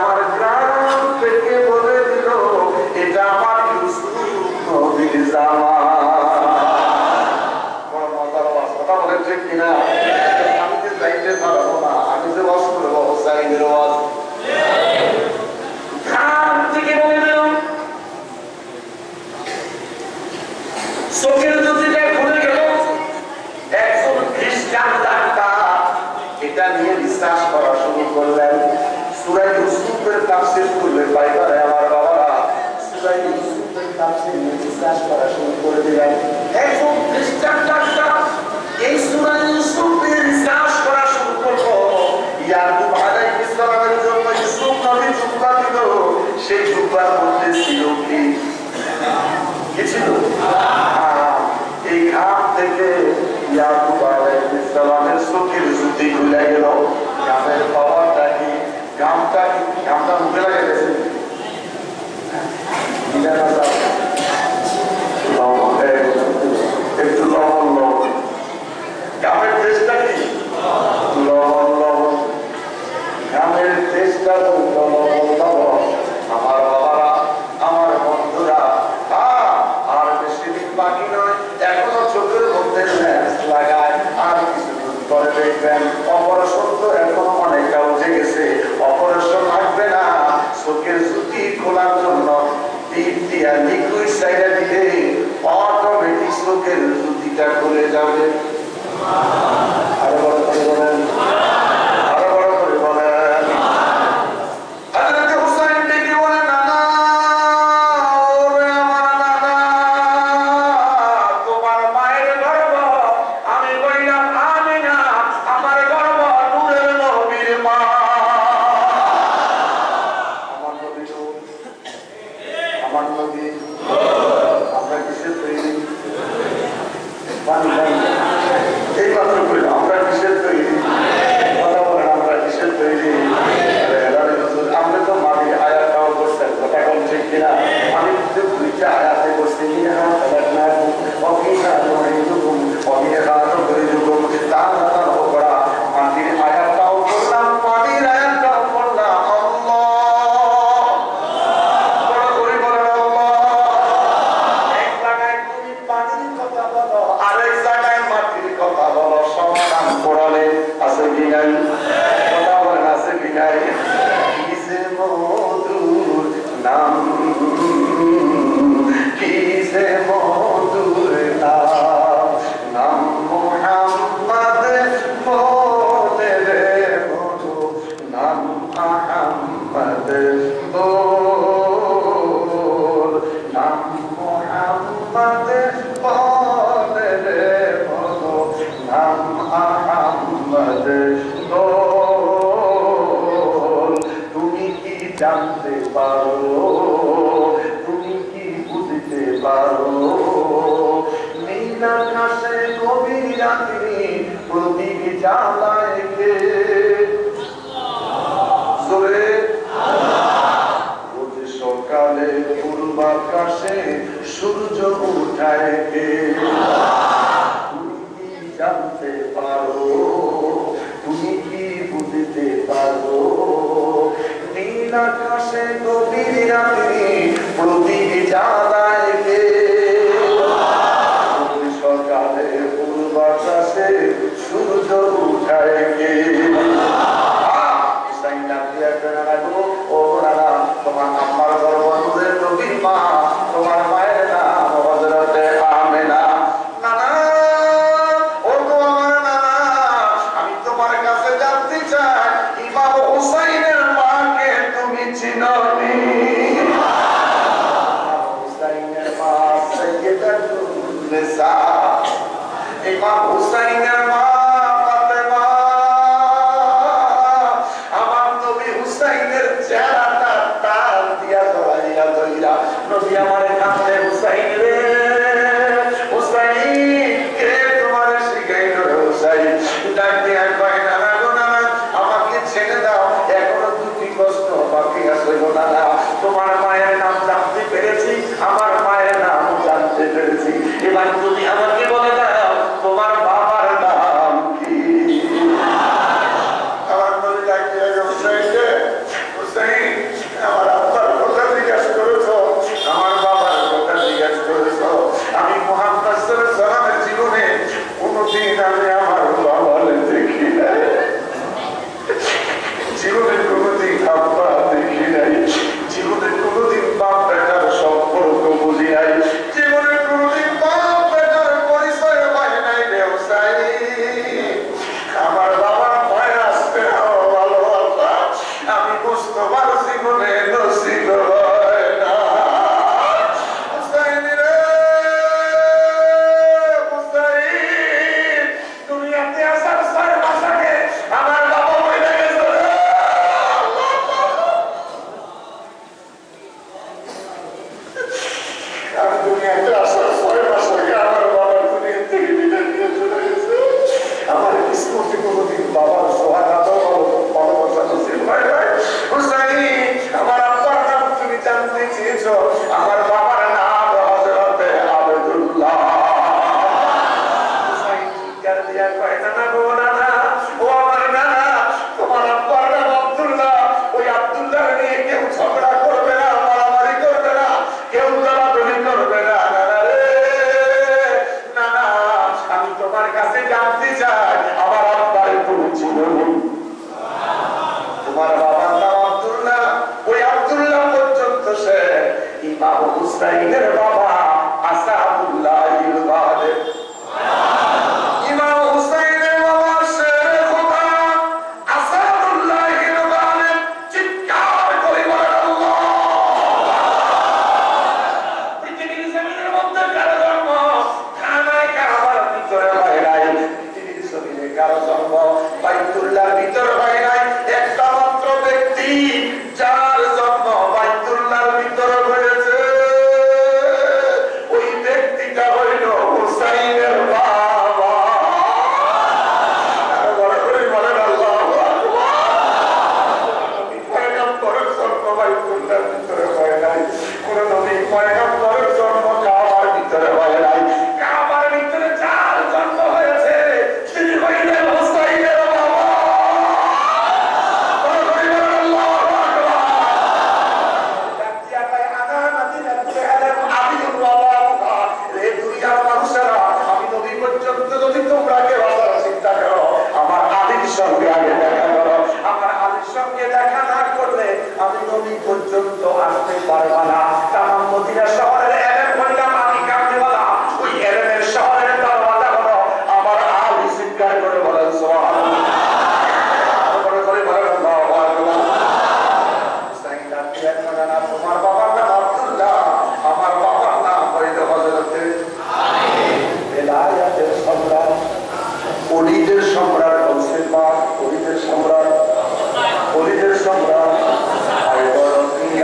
আমার গ্রাম থেকে বলে দিল এটা আমার ইউসুফ নবীর জামা। বড় মজার কথা বলেন ঠিক কিনা? আমি যে যাইতে পারবো না, আমি যে ওয়াজ করবো হুসাইনের ওয়াজ গ্রাম থেকে বলে দিলাম। চোখের জ্যোতিটা খুলে গেল। একজন খ্রিস্টান ডাক্তার এটা নিয়ে বিশ্বাস করা শুরু করলেন। সূরা ইউসুফের তাফসীর করলে পাইবারে আমার বাবারা সূরা ইউসুফের তাফসীর নিয়ে বিশ্বাস করা শুরু করে দিলেন। একজন খ্রিস্টান ডাক্তার এই সূরা ইউসুফের বিশ্বাস করা শুরু করলো। ইয়াকুব আলাইহিস সালামের জন্য ইউসুফ নবী জুব্বা দিল, সেই জুব্বার মধ্যে ছিল কি? কি ছিল? এই ঘাম থেকে ইয়াকুব আলাইহিস সালামের চোখের জ্যোতি খুলে গেল। ঘামের পাওয়ারটা কি? ঘামটা মুখে লাগে গেছে। একটু লবণ লবণ। ঘামের টেস্টটা কি? লবণ লবণ। ঘামের টেস্টটা লবণ লবণ। আমার বাবারা, আমার বন্ধুরা, আর বেশি দিন বাকি নয়, এখনো চোখের মধ্যে লেন্স লাগায়। আর কিছুদিন পরে দেখবেন অপারেশন তো এখন অনেকটা উঠে গেছে, অপারেশন লাগবে না। চোখের জ্যোতি খোলার জন্য টিপ দিয়া লিকুইড সাইডে দিলে অটোমেটিক চোখের জ্যোতিটা খুলে যাবে। আরো বড় করে বলেন, আরো বড় করে বলেন। হযরত হুসাইন ডেকে বলেন, নানা ওরে আমার নানা, তোমার মায়ের গর্ভ আমি বললাম আমিনা, আমার গর্ভ নূরের নবীর মা। আমার নবী নূর, আমার নবী। আমরা কিসের তৈরি? এই মাত্র বললাম আমরা কিসের তৈরি? কথা বলেন আমরা কিসের তৈরি? আমরা তো মাটির আয়াতটাও করছেন, কথা বল ঠিক কিনা? আমি দুইটা আয়াতে করছি, মাটির আয়াতটাও করলাম, পানির আয়াতটাও করলাম। আছে কি নাই? কথা বলেন আছে কি নাই? কি যে মধুর নাম, কি যে মধুর নাম, নাম মুহাম্মদ বলে রে মধু, নাম মুহাম্মদ বল, নাম মুহাম্মদ বলে রে মধু, নাম মুহাম্মদ বল। তুমি কি জানতে পারো, তুমি কি বুঝতে পারো, নীল আকাশে গভীর রাত্রি প্রদীপ জ্বালায় কে? জোরে রোজ সকালে পূর্ব আকাশে সূর্য উঠায় কে? তুমি কি জানতে পারো, তুমি কি বুঝতে পারো, নীল আকাশে গভীর রাত্রি প্রদীপ জ্বালায় কে? সকালে পূর্ব আকাশে সূর্য উঠায় কে? তোমার আম্মার গর্ভ নূরের নবীর মা, তোমার মায়ের নাম হযরতে আমেনা। নানা ও তো আমার নানা, আমি তোমার কাছে জানতে চাই ইমাম হুসাইনের মাকে তুমি চিনোনি? হুসাইনের মা সাইয়্যিদাতুন নিসা, ইমাম হুসাইনের মা ফাতেমা। আমার নবী হুসাইনের চেহারাটা টান দিয়া জড়াইয়া ধইরা নবী আমারে কাঁদতে, হুসাইন রে হুসাইন, কে তোমারে শিখাইলো রে হুসাইন? ডাক দিয়া কয়, নানা গো নানা, আমাকে ছেড়ে দাও, এখনো দুটি প্রশ্ন বাকি আছে গো নানা। তোমার মায়ের নাম জানতে পেরেছি, আমার মায়ের নাম জানতে পেরেছি, এবার তুমি আমাকে বলে দাও তোমার বাবার নাম ইমাম হুসাইনের বাবা আসাদুল্লাহিল গালিব। ইমাম হুসাইনের বাবা শেরে খোদা আসাদুল্লাহিল গালিব চিৎকার করে বলেন আল্লাহ। পৃথিবীর জমিনের মধ্যে কারো জন্ম খানায় কাবার ভিতরে হয় নাই, পৃথিবীর জমিনে কারো জন্ম বাইতুল্লাহর ভিতরে হয় নাই। একটা মাত্র ব্যক্তি যার জন্ম বাইতুল্লাহর ভিতরে হয়েছে, ওই ব্যক্তিটা হইল হুসাইনের বাবা। বড় করে বলেন আল্লাহু আকবার। নবী পয়গম্বরের জন্ম বাইতুল্লাহর ভিতরে হয় নাই, কোন নবী পয়গম্বরের জন্ম কাবার ভিতরে হয় নাই। কাবার ভিতরে যার জন্ম হয়েছে তিনি হইলেন হুসাইনের বাবা। বড় করে বলেন আল্লাহু আকবার। রে দুনিয়ার মানুষেরা, আমি নবী পর্যন্ত যদি তোমরা কেউ আসার চিন্তা করো, আমার আলীর সঙ্গে আগে দেখা করো। আমার আলীর সঙ্গে দেখা না করলে আমি নবী পর্যন্ত আসতে পারবা না। তামাম মদিনা শহরের এলেম হইলাম আমি কামলিওয়ালা, ওই এলেমের শহরের দরওয়াজা হলো আমার আলী। চিৎকার করে বলেন সুবহানাল্লাহ। করে করে বলেন আল্লাহু আকবার। হুসাইন ডাকতে একবার না, তোমার বাবার নাম আব্দুল্লাহ, আমার বাবার নাম হইল হযরতে আলী। বেলায়েতের সম্রাট, ওলিদের সম্রাট, গৌসে পাক, ওলিদের সম্রাট, ওলিদের সম্রাট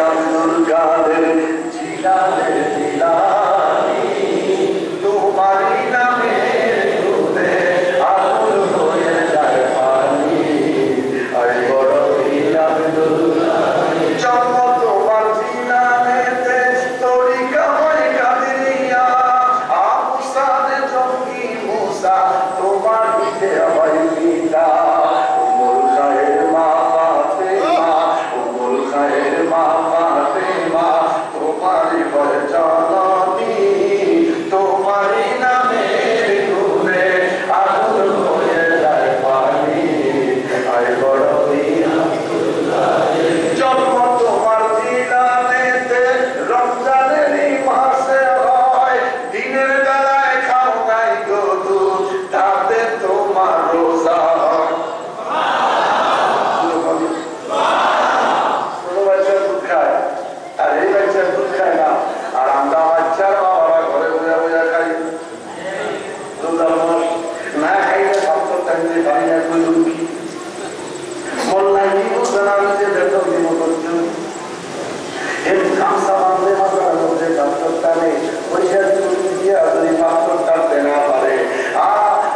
আব্দুল কাদের জিলানী জিলানী, তোমারই নামের দুধে আকুল হয়ে যায় পানি। আয় বড় আব্দুল জন্ম তোমার জিলানেতে, তরিকা হয় কাদেরিয়া। আবু সাদে জঙ্গি মুসা, তোমার দিতে হয় পিতা। উমর খায়ের মা ফাতেমা, উমর খায়ের মা ফাতেমা, তোমারই হয় জননী। তোমারই নামের গুণে আগুন হয়ে যায় পানি। আয় বড় জন্ম তোমার জিলানেতে, রমজানেরই মাসে হয়। দিনের বেলায় খাও নাই গো দুধ, তাতে তোমার রোজা হয়। ছোট বাচ্চা দুধ খায়, আর এই বাচ্চা দুধ খায় না। আর আমরা বাচ্চার বাবারা ঘরে বোঝা বোঝা খাই দুধ। না খাইলে স্বাস্থ্য থাকতে পারি না, কই দুঃখী মোল্লাই কি বুঝবেন আমি যে বেতন দিব করছেন। এই খামসা বাঁধলে মাথার মধ্যে পাথরটা নেই, পয়সা দিয়া যদি পাথরটা না পারে।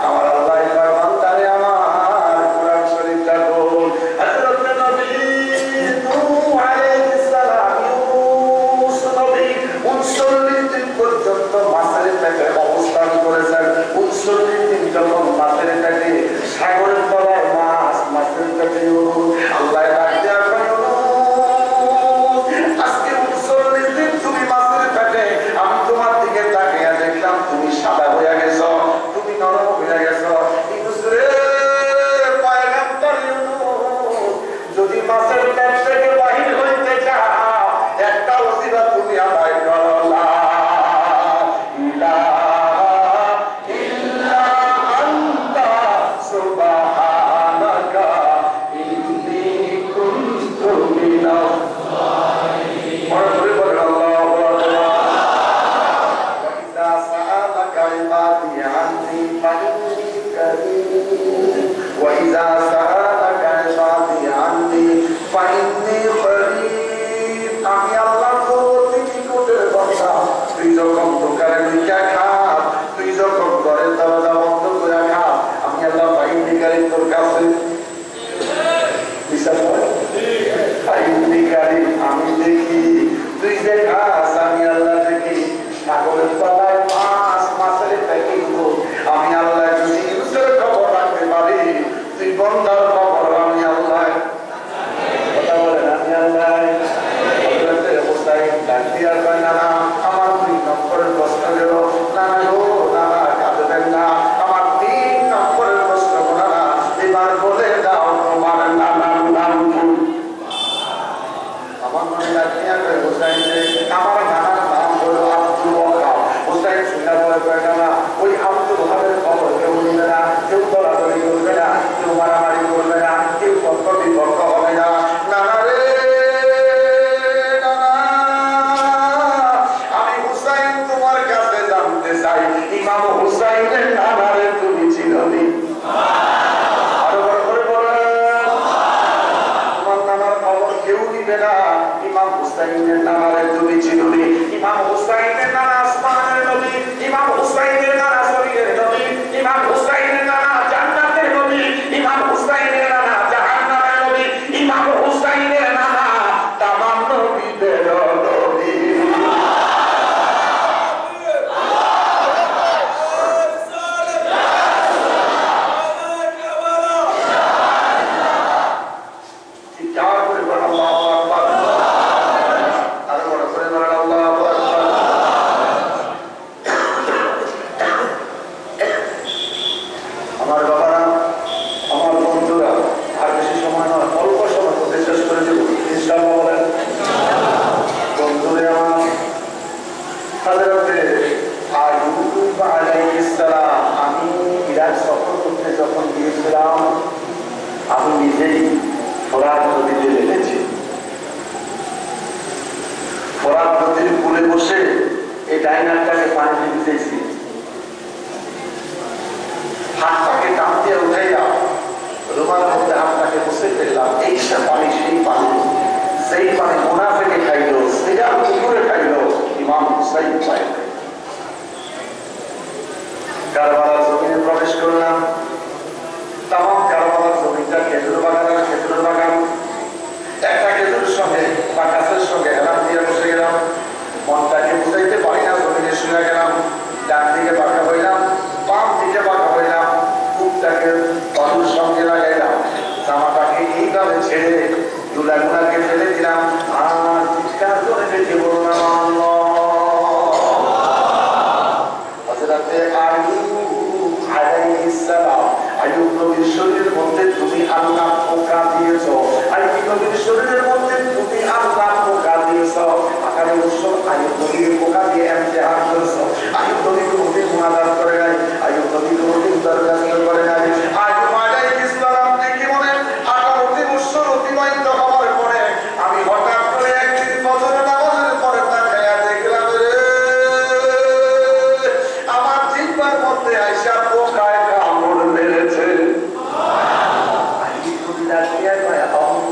আমার আল্লাহ বান্দারে আমার কোরআন শরীফটা বল। হযরত নবী নূহ আলাইহিস সালাম, ইউনূস নবী 39 দিন পর্যন্ত মাছের পেটে অবস্থান করেছেন। 39 দিন যখন মাছের পেটে, সাগরের তলায় মাছ, মাছের পেটে আল্লাহ ডাক দেয়া আজকে 39 দিন তুমি মাছের পেটে, আমি তোমার দিকে তাকিয়ে দেখলাম তুমি সাদা হয়ে গেছো, তুমি নরম হয়ে গেছো। ইউনূস রে পয়গম্বর ইউনূস, যদি মাছের পেট থেকে বাহির হইতে চাও, একটা ওসিলা তুমি আদায় করো, লা ইলাহা ইল্লা আনতা সুবহানাকা ইন্নী কুনতু মিনাজ জালিমিন। বড় করে বলেন আল্লাহু আকবার। ওয়াইদা সাআলাকা ইবাদি আন্নী ফাইন্নী কারীম, ওয়াইদা সাআলাকা ইবাদি আন্নী ফাইন্নী করিব। আমি আল্লাহর অতি নিকটের বান্দা। তুই যখন দোকানে ঢুকে খাস, তুই যখন ঘরের দরজা বন্ধ করে খাস, আমি আল্লাহ ফাইন্নী কারীম তোর কাছে। বিশ্বাস হয়? ফাইন্নী কারীম আমি দেখি, তুই যে খাস আমি আল্লাহ দেখি। সাগরের তলায় মাছ, মাছের প্যাকিং, আমি আল্লাহ যদি ইউসুফের খবর রাখতে পারি, তুই বন্দার খবর আমি আল্লাহ। কথা বলেন আমি আল্লাহ। ডাক দিয়া কয় না, আমার 2 নম্বরের প্রশ্ন গেল না গো, না কাঁদবেন না। আমার 3 নম্বরের প্রশ্ন না, এবার বলে দাও তোমার নানার নাম কি? আমার মনে ডাক দিয়া কয় হুসাইন, আমার নানার কয়েকটা বড় কয়েকটা না, ওই আব্দুল ওহাবের খবর কেউ নিবে না, কেউ দলাদলি করবে না, কেউ মারামারি করবে না, কেউ তর্ক বিতর্ক হবে না। নানা রে নানা, আমি হুসাইন তোমার কাছে জানতে চাই, ইমাম হুসাইনের নানা রে তুমি চিননি? আরো বড় করে বলেন, তোমার নানার খবর কেউ নিবে না, ইমাম হুসাইনের নানা রে তুমি চিননি? ইমাম হুসাইনের নানা আসমানের নবী, ইমাম হুসাইনের নানা শরীরের নবী, ইমাম হুসাইনের নানা জান্নাতের নবী, ইমাম হুসাইনের নানা জাহান্নামের নবী, ইমাম হুসাইনের নানা তামাম নবীদের নবী। চিৎকার করে বলেন আল্লাহু আকবার। আরো বড় করে বলেন আল্লাহু আকবার। আমার বাবারা, আমার বন্ধুরা, আর বেশি সময় নয়, অল্প সময় মধ্যে শেষ করে দেব ইনশাআল্লাহ। বলেন বন্ধুরে আমার, হযরতে আইয়ুব আলাইহিস সালাম, আমি ইরাক সফর করতে যখন গিয়েছিলাম, আমি নিজেই ফোরাত নদীতে নেমেছি। ফোরাত নদীর কূলে বসে এই ডাইনারটাকে পানিতে ভিজেছি, হাতটাকে টান দিয়ে উঠাইয়া রুমার মধ্যে হাতটাকে বসে ফেললাম। এই সে পানি, সেই পানি, সেই পানি মুনাফিকে খাইলো, সিরাম কুকুরে খাইলো, ইমাম হুসাইন পাইল। কারবালার জমিনে প্রবেশ করলাম। তামাম কারবালার জমিটা খেজুর বাগান আর খেজুর বাগান। একটা খেজুরের সঙ্গে বা গাছের সঙ্গে হেলাম দিয়ে বসে গেলাম। মনটাকে বুঝাইতে পারি না, জমিনে শুয়ে গেলাম। ডান দিকে বাঁকা হইলাম, বাম দিকে বাঁকা হইলাম, বুকটাকে বালুর সঙ্গে লাগাইলাম, জামাটাকে এইভাবে ছেড়ে দুলাগুলাকে ফেলে দিলাম। আর চিৎকার করে ডেকে বললাম আল্লাহ। হযরতে আইয়ুব আলাইহিস সালাম, আইয়ুব নবীর শরীরের মধ্যে তুমি আল্লাহ পোকা দিয়েছো, আইয়ুব নবীর শরীরের মধ্যে তুমি আল্লাহ পোকা দিয়েছো। আকারে বসো, আইয়ুব নবীর পোকা দিয়ে ইমতিহান করেছো। আইয়ুব নবী কোনদিন মুনাজাত করে নাই, আইয়ুব নবী কোনদিন দরখাস্ত করে নাই। আইয়ুব আলাইহিস সালাম দেখি মনে 18 বছর অতিবাহিত হওয়ার পরে আমি হঠাৎ করে একদিন ফজরের নামাজের পরে তাকায়া দেখলাম রে, আমার জিহ্বার মধ্যে আইসা পোকায় কামড় মেরেছে। আইয়ুব নবী ডাকিয়া কয় আল্লাহ,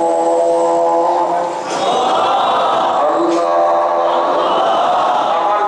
আমার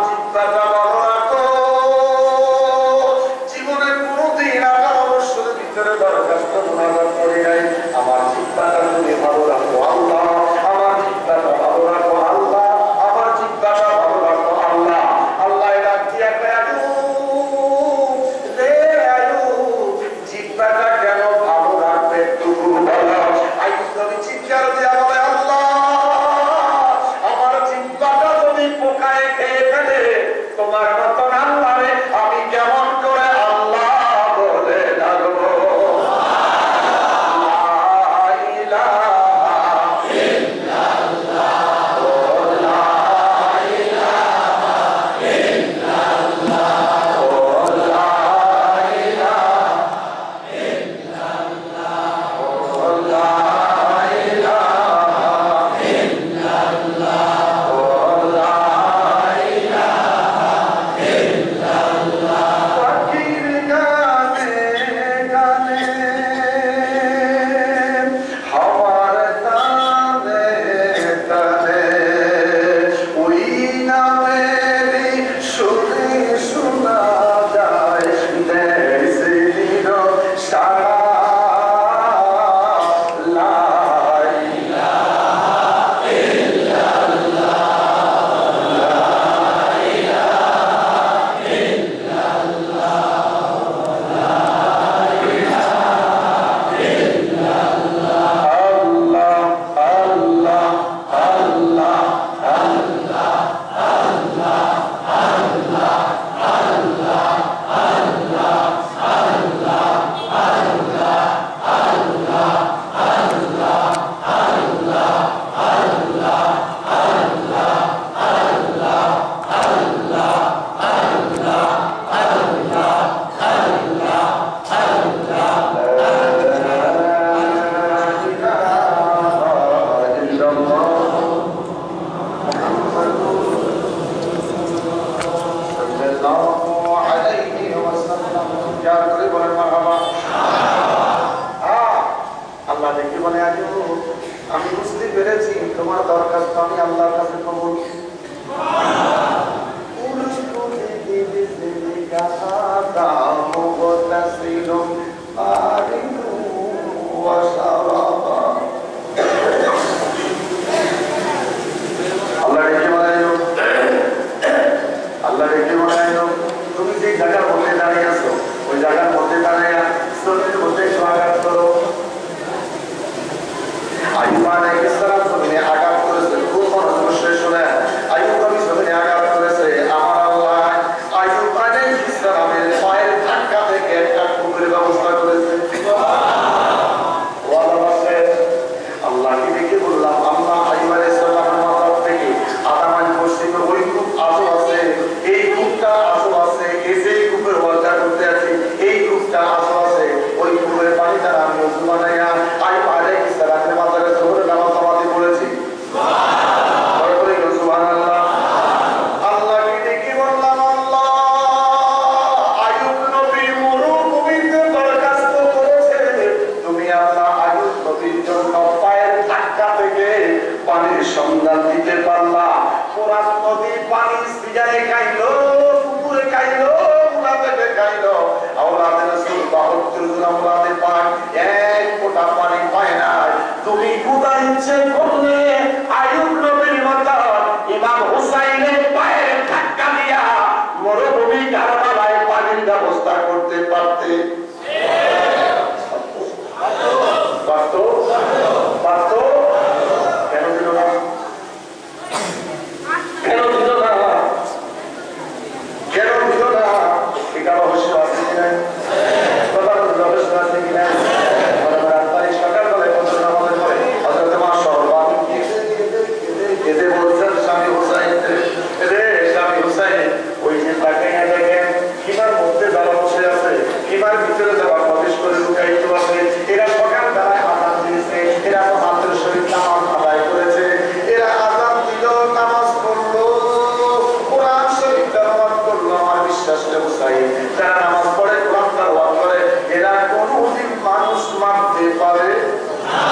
ফোরাত নদীর পানি সিজারে খাইলো, পুকুরে খাইলো, মুনাফেকে খাইলো, আওলাদে রাসূল ৭২ জন আওলাদে পাক এক ফোঁটা পানি পায় না। তুমি খোদা ইচ্ছে করলে আইয়ুব নবীর মত ইমাম হুসাইনের পায়ের ধাক্কা দিয়া মরুভূমি কারবালায় পানির ব্যবস্থা করতে পারতে। কেন দিল না? কেন দিল না? কেন দিল না? এটা অবশ্য আছে কিনা? রহস্য আছে কিনা? সকালবেলায় আমাদের পরে হযরত মা সর্বাধিক এতে বলছেন স্বামী হুসাইন, রে স্বামী হুসাইন, ওই যে তাকে দেখেন কিমার মধ্যে যারা বসে আছে, কিমার ভিতরে যারা প্রবেশ করে লুকায়িত আছে, এরা সকাল বেলায় আযান দিয়েছে, এরা মাত্র শরীর নামাজ আদায় করেছে, এরা আযান দিল, নামাজ পড়লো, কোরআন শরীফ তেলাওয়াত করলো। আমার বিশ্বাস রে হুসাইন, যারা নামাজ পড়ে, কোরআন তেলাওয়াত করে, এরা কোনদিন মানুষ মারতে পারে না।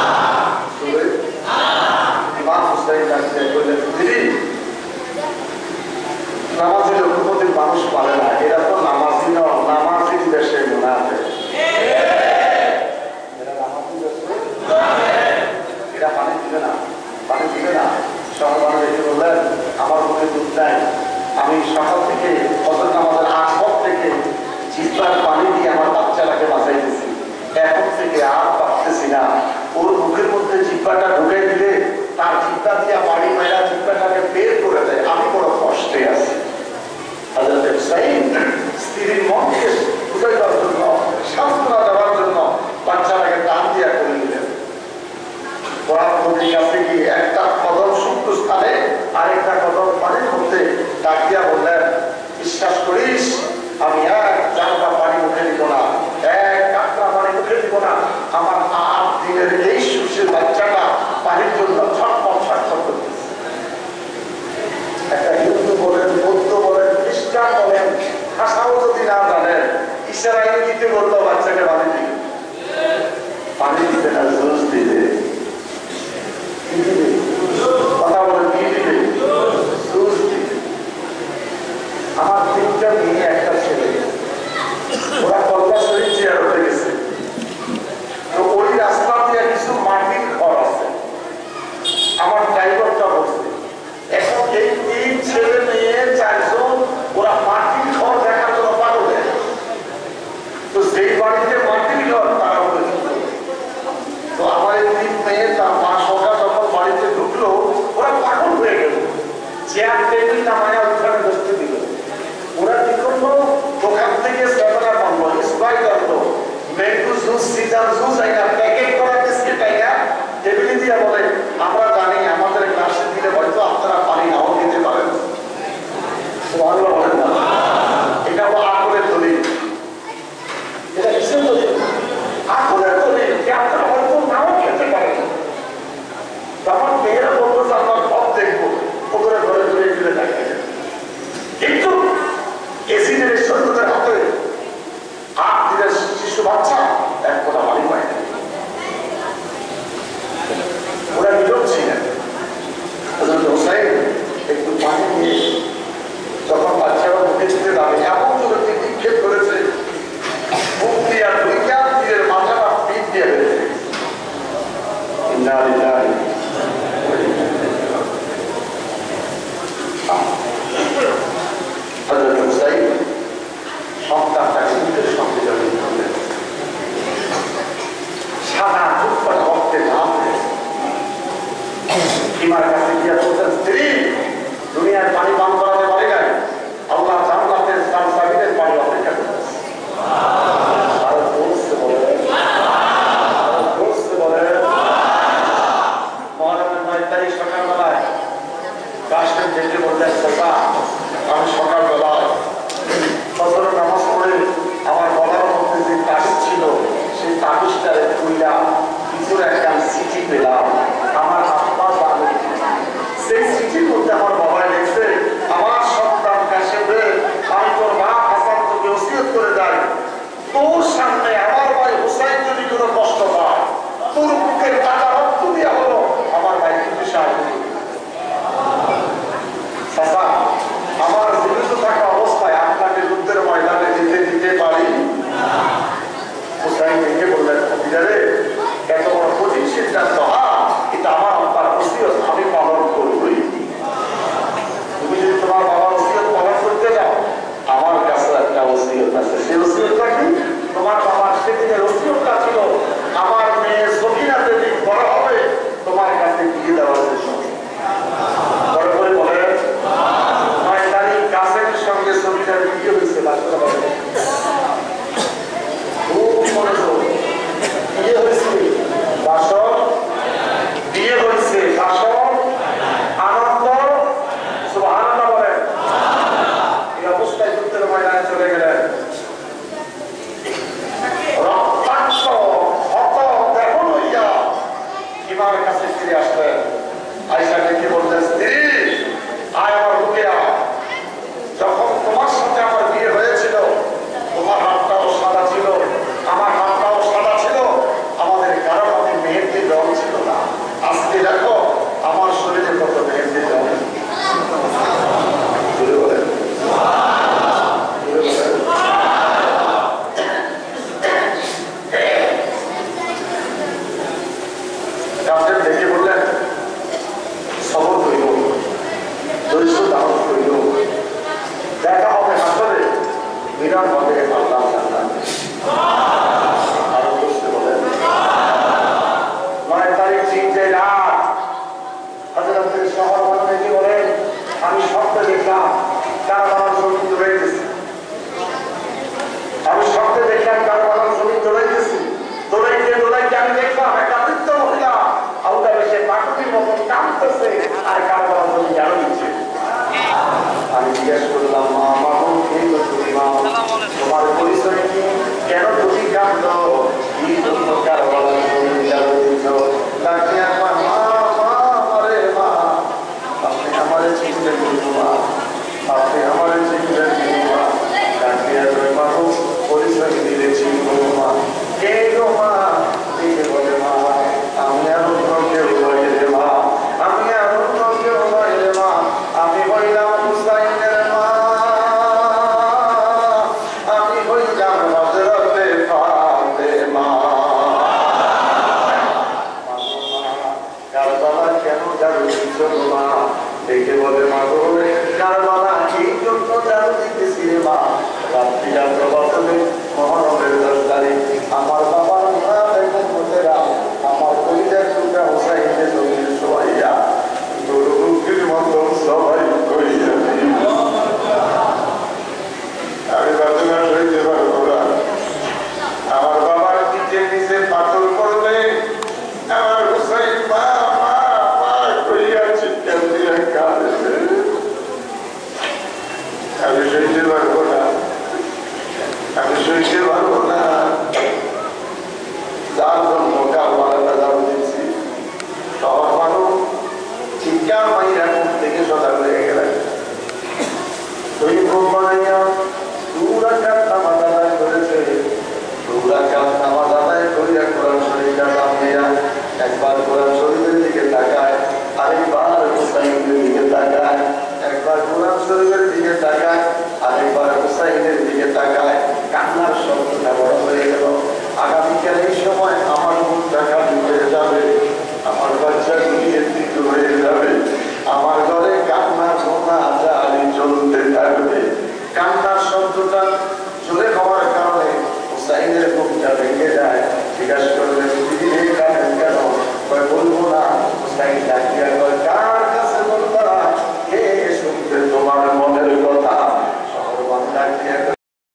ইমাম হুসাইন ডাকতে বললেন, দিদি নামাজি লোক কোনদিন মানুষ পারে না, এরা তো নামাজি নয়, নামাজি দেশে মুনাফিক। এরা পানি দিবে না, পানি দিবে না। সহবান রেখে বললেন, আমার মনে দুধ নাই, আমি সকাল থেকে ফজর নামাজের আগ থেকে জিহ্বার পানি দিয়ে আমার বাচ্চাটাকে বাঁচাইতেছি, এখন থেকে আর পারতেছি না। ওর মুখের মধ্যে জিহ্বাটা ঢুকে দিলে তার জিহ্বা দিয়ে বাড়ি মেয়েরা জিহ্বাটাকে বের করে দেয়, আমি বড় কষ্টে আছি। হযরত হুসাইন স্ত্রীর মনকে বুঝাইবার জন্য, সান্ত্বনা দেওয়ার জন্য বাচ্চাটাকে টান দিয়া করে দিলেন। কোরআন নদীর কাছে গিয়ে একটা কদম শুকনো স্থানে আরেকটা কদম পানির মধ্যে ডাক দিয়া বললেন, বিশ্বাস করিস আমি এক জানলা পানি মুখে দিব না, এক কাঁকড়া পানি মুখে দিব না, আমার ৮ দিনের এই শিশুর বাচ্চাটা পানির জন্য ছটফট ছটফট করতেছে। একটা হিন্দু বলেন, বৌদ্ধ বলেন, খ্রিস্টান বলেন, ভাষাও যদি না জানেন, ইশারায় দিতে বললো বাচ্চাকে পানি দিবে, পানি দিবে না, জুস দিবে। কথা বলেন, কি দিবে? জুস দিবে। আমার ৩টা মেয়ে, একটা ছেলে, ওরা কলকা শরীফ চেয়ার হয়ে গেছে। তো ওই রাস্তা দিয়ে কিছু মাটির ঘর আছে, আমার ড্রাইভারটা বসছে। এখন এই ৩ ছেলে মেয়ে ৪ জন ওরা মাটির ঘর দেখার জন্য পাগল। তো সেই বাড়িতে মাটির ঘর তারা বলেছিল। তো আমার এই ৩ মেয়ে তার মা সকাল যখন বাড়িতে ঢুকলো, ওরা পাগল হয়ে গেল, চেয়ার টেবিল নামায় ওখানে বসতে দিল। ওরা কি করলো, দোকান থেকে সেভেনাপ আনলো, স্প্রাইট আনলো, ম্যাঙ্গো জুস, সিজার জুস, একটা প্যাকেট করা বিস্কিট আইনা টেবিলে দিয়ে বলে, আমরা জানি আমাদের গ্লাসে দিলে হয়তো আপনারা পানি নাও দিতে পারেন। সুবহানাল্লাহ বলেন না? এটা হলো আকলের দলিল। এটা কিসের দলিল? আকলের দলিল যে আপনারা হয়তো নাও খেতে পারেন। তখন মেয়েরা বলতো যে আমরা সব দেখবো, ওদের ঘরে ঘুরে ফিরে থাকে। কিন্তু এসিডের শরীরের হাতে ৮ দিনের শিশু বাচ্চা এক ফোঁটা পানি পায় না। ওরা নিরব ছিলেন। হযরত হুসাইন একটু পানি নিয়ে যখন বাচ্চারা মুখে দিতে যাবে, এমন জোরে নিক্ষেপ করেছে, মুখ দিয়ে ঢুইকা তীরের মাথাটা পিঠ দিয়ে বেঁধে গেছে। ইন্না লিল্লাহি ওয়া ইন্না ইলাইহি রাজিউন। হযরত হুসাইন সন্তানটাকে মুখের সঙ্গে জড়িয়ে ধরলেন, সাদা টুকরা রক্তে লাল হয়েছে। ইমার কাছে গিয়ে বলছেন, স্ত্রী দুনিয়ার পানি পান করাতে পারে নাই, আল্লাহ জান্নাতের সাবিদের পানি অপেক্ষা করতেছে। আর বলছে বলে মহরমের ৯ তারিখ সকালবেলায় কাশেম ডেকে বললেন, আমি সকালবেলায় ফজর নামাজ পড়ে আমার গলার মধ্যে যে তাবিজ ছিল, সেই তাবিজটারে খুললাম, ভিতরে একটা চিঠি পেলাম, আমার আব্বা জানে। সেই চিঠির মধ্যে আমার বাবাই লিখছে, আমার সন্তান কাশেমে, আমি তোর বাপ হাসান তোকে ওসিয়ত করে যাই, তোর সামনে আমার ভাই হুসাইন যদি কোনো কষ্ট পায়, তোর বুকের কাটা রক্ত দিয়া হলো আমার ভাইকে সাহায্য করবে। নিরাপদে আল্লাহ জান্নাতে। আরো বুঝতে বলেন 9 তারিখ চিনতে রাত হযরতের শহর মনে কি বলেন, আমি স্বপ্নে দেখলাম কারবালার জমি দৌড়াইতেছি, আমি স্বপ্নে দেখলাম কারবালার জমি দৌড়াইতেছি, দৌড়াইতে আমি দেখলাম একটা বৃদ্ধ মহিলা আউটা বেশে পাকুটির মতন কাঁদতেছে আর কারবালার জমি জানো দিচ্ছে। আমি জিজ্ঞেস করলাম, মা বাবু এই তো তুমি মা, তোমার পরিচয় কি, কেন তুমি কাঁদো, কি জন্য কারবালার জমি জানো দিচ্ছ? তাকে আমার মা রে মা, আপনি আমারে চিনতে বলবো মা, আপনি আমারে চিনতে বলবো মা, তাকে মানুষ পরিচয় দিলে চিনবো মা, কে গো মা, কে বলে মা, আমি আর অন্য কেউ নই রে মা, আমি আর অন্য কেউ নই রে মা, আমি হইলাম হুসাইনের মা, আমি হইলাম হযরতে ফাতেমা। কারবালা কেন জানো দিচ্ছ মা? দেখে বলে মা গো, কারবালা এই জন্য জানো দিতেছি রে মা, রাত্রিটা প্রবাসনে মহরমের 10 তারিখ আমার বাবার মা বেগম মোতেরা আমার পরিবার টুকরা হুসাইনের জমির সবাইয়া গরুর মতন সবাই করিয়া আমি বাদনা হইতে পারবো না। আমার বাবার নিচে নিচে পাথর করবে, আমার হুসাইন মা মা মা করিয়া চিৎকার দিয়া কাঁদবে, আমি সইতে পারবো না, আমি সইতে পারবো না। যার জন্য কারবালাটা জানো দিচ্ছি, সবার মানুষ চিৎকার মাইরা ঘুম থেকে সজাগ হয়ে গেলেন। তুই ঘুম বানাইয়া 2 রাকাত নামাজ আদায় করেছে, 2 রাকাত নামাজ আদায় করিয়া কোরআন শরীফটা নামিয়া একবার কোরআন শরীফের দিকে তাকায়, আরেকবার হুসাইনের দিকে তাকায়, একবার কোরআন শরীফের দিকে তাকায়, আরেকবার হুসাইনের দিকে তাকায়। কান্নার শব্দটা বড় হয়ে গেল। আগামীকাল এই সময় আমার মুখটা খালি হয়ে যাবে, আমার বাচ্চা গুলিয়ে মৃত্যু হয়ে যাবে, আমার ঘরে কান্না ঘোনা জারি চলতে থাকবে। কান্নার শব্দটা জোরে হওয়ার কারণে হুসাইনের মুখটা ভেঙে যায়। জিজ্ঞাসা করলেন, দিদি কাঁদেন কেন? বলবো না। হুসাইন ডাকিয়া কয়,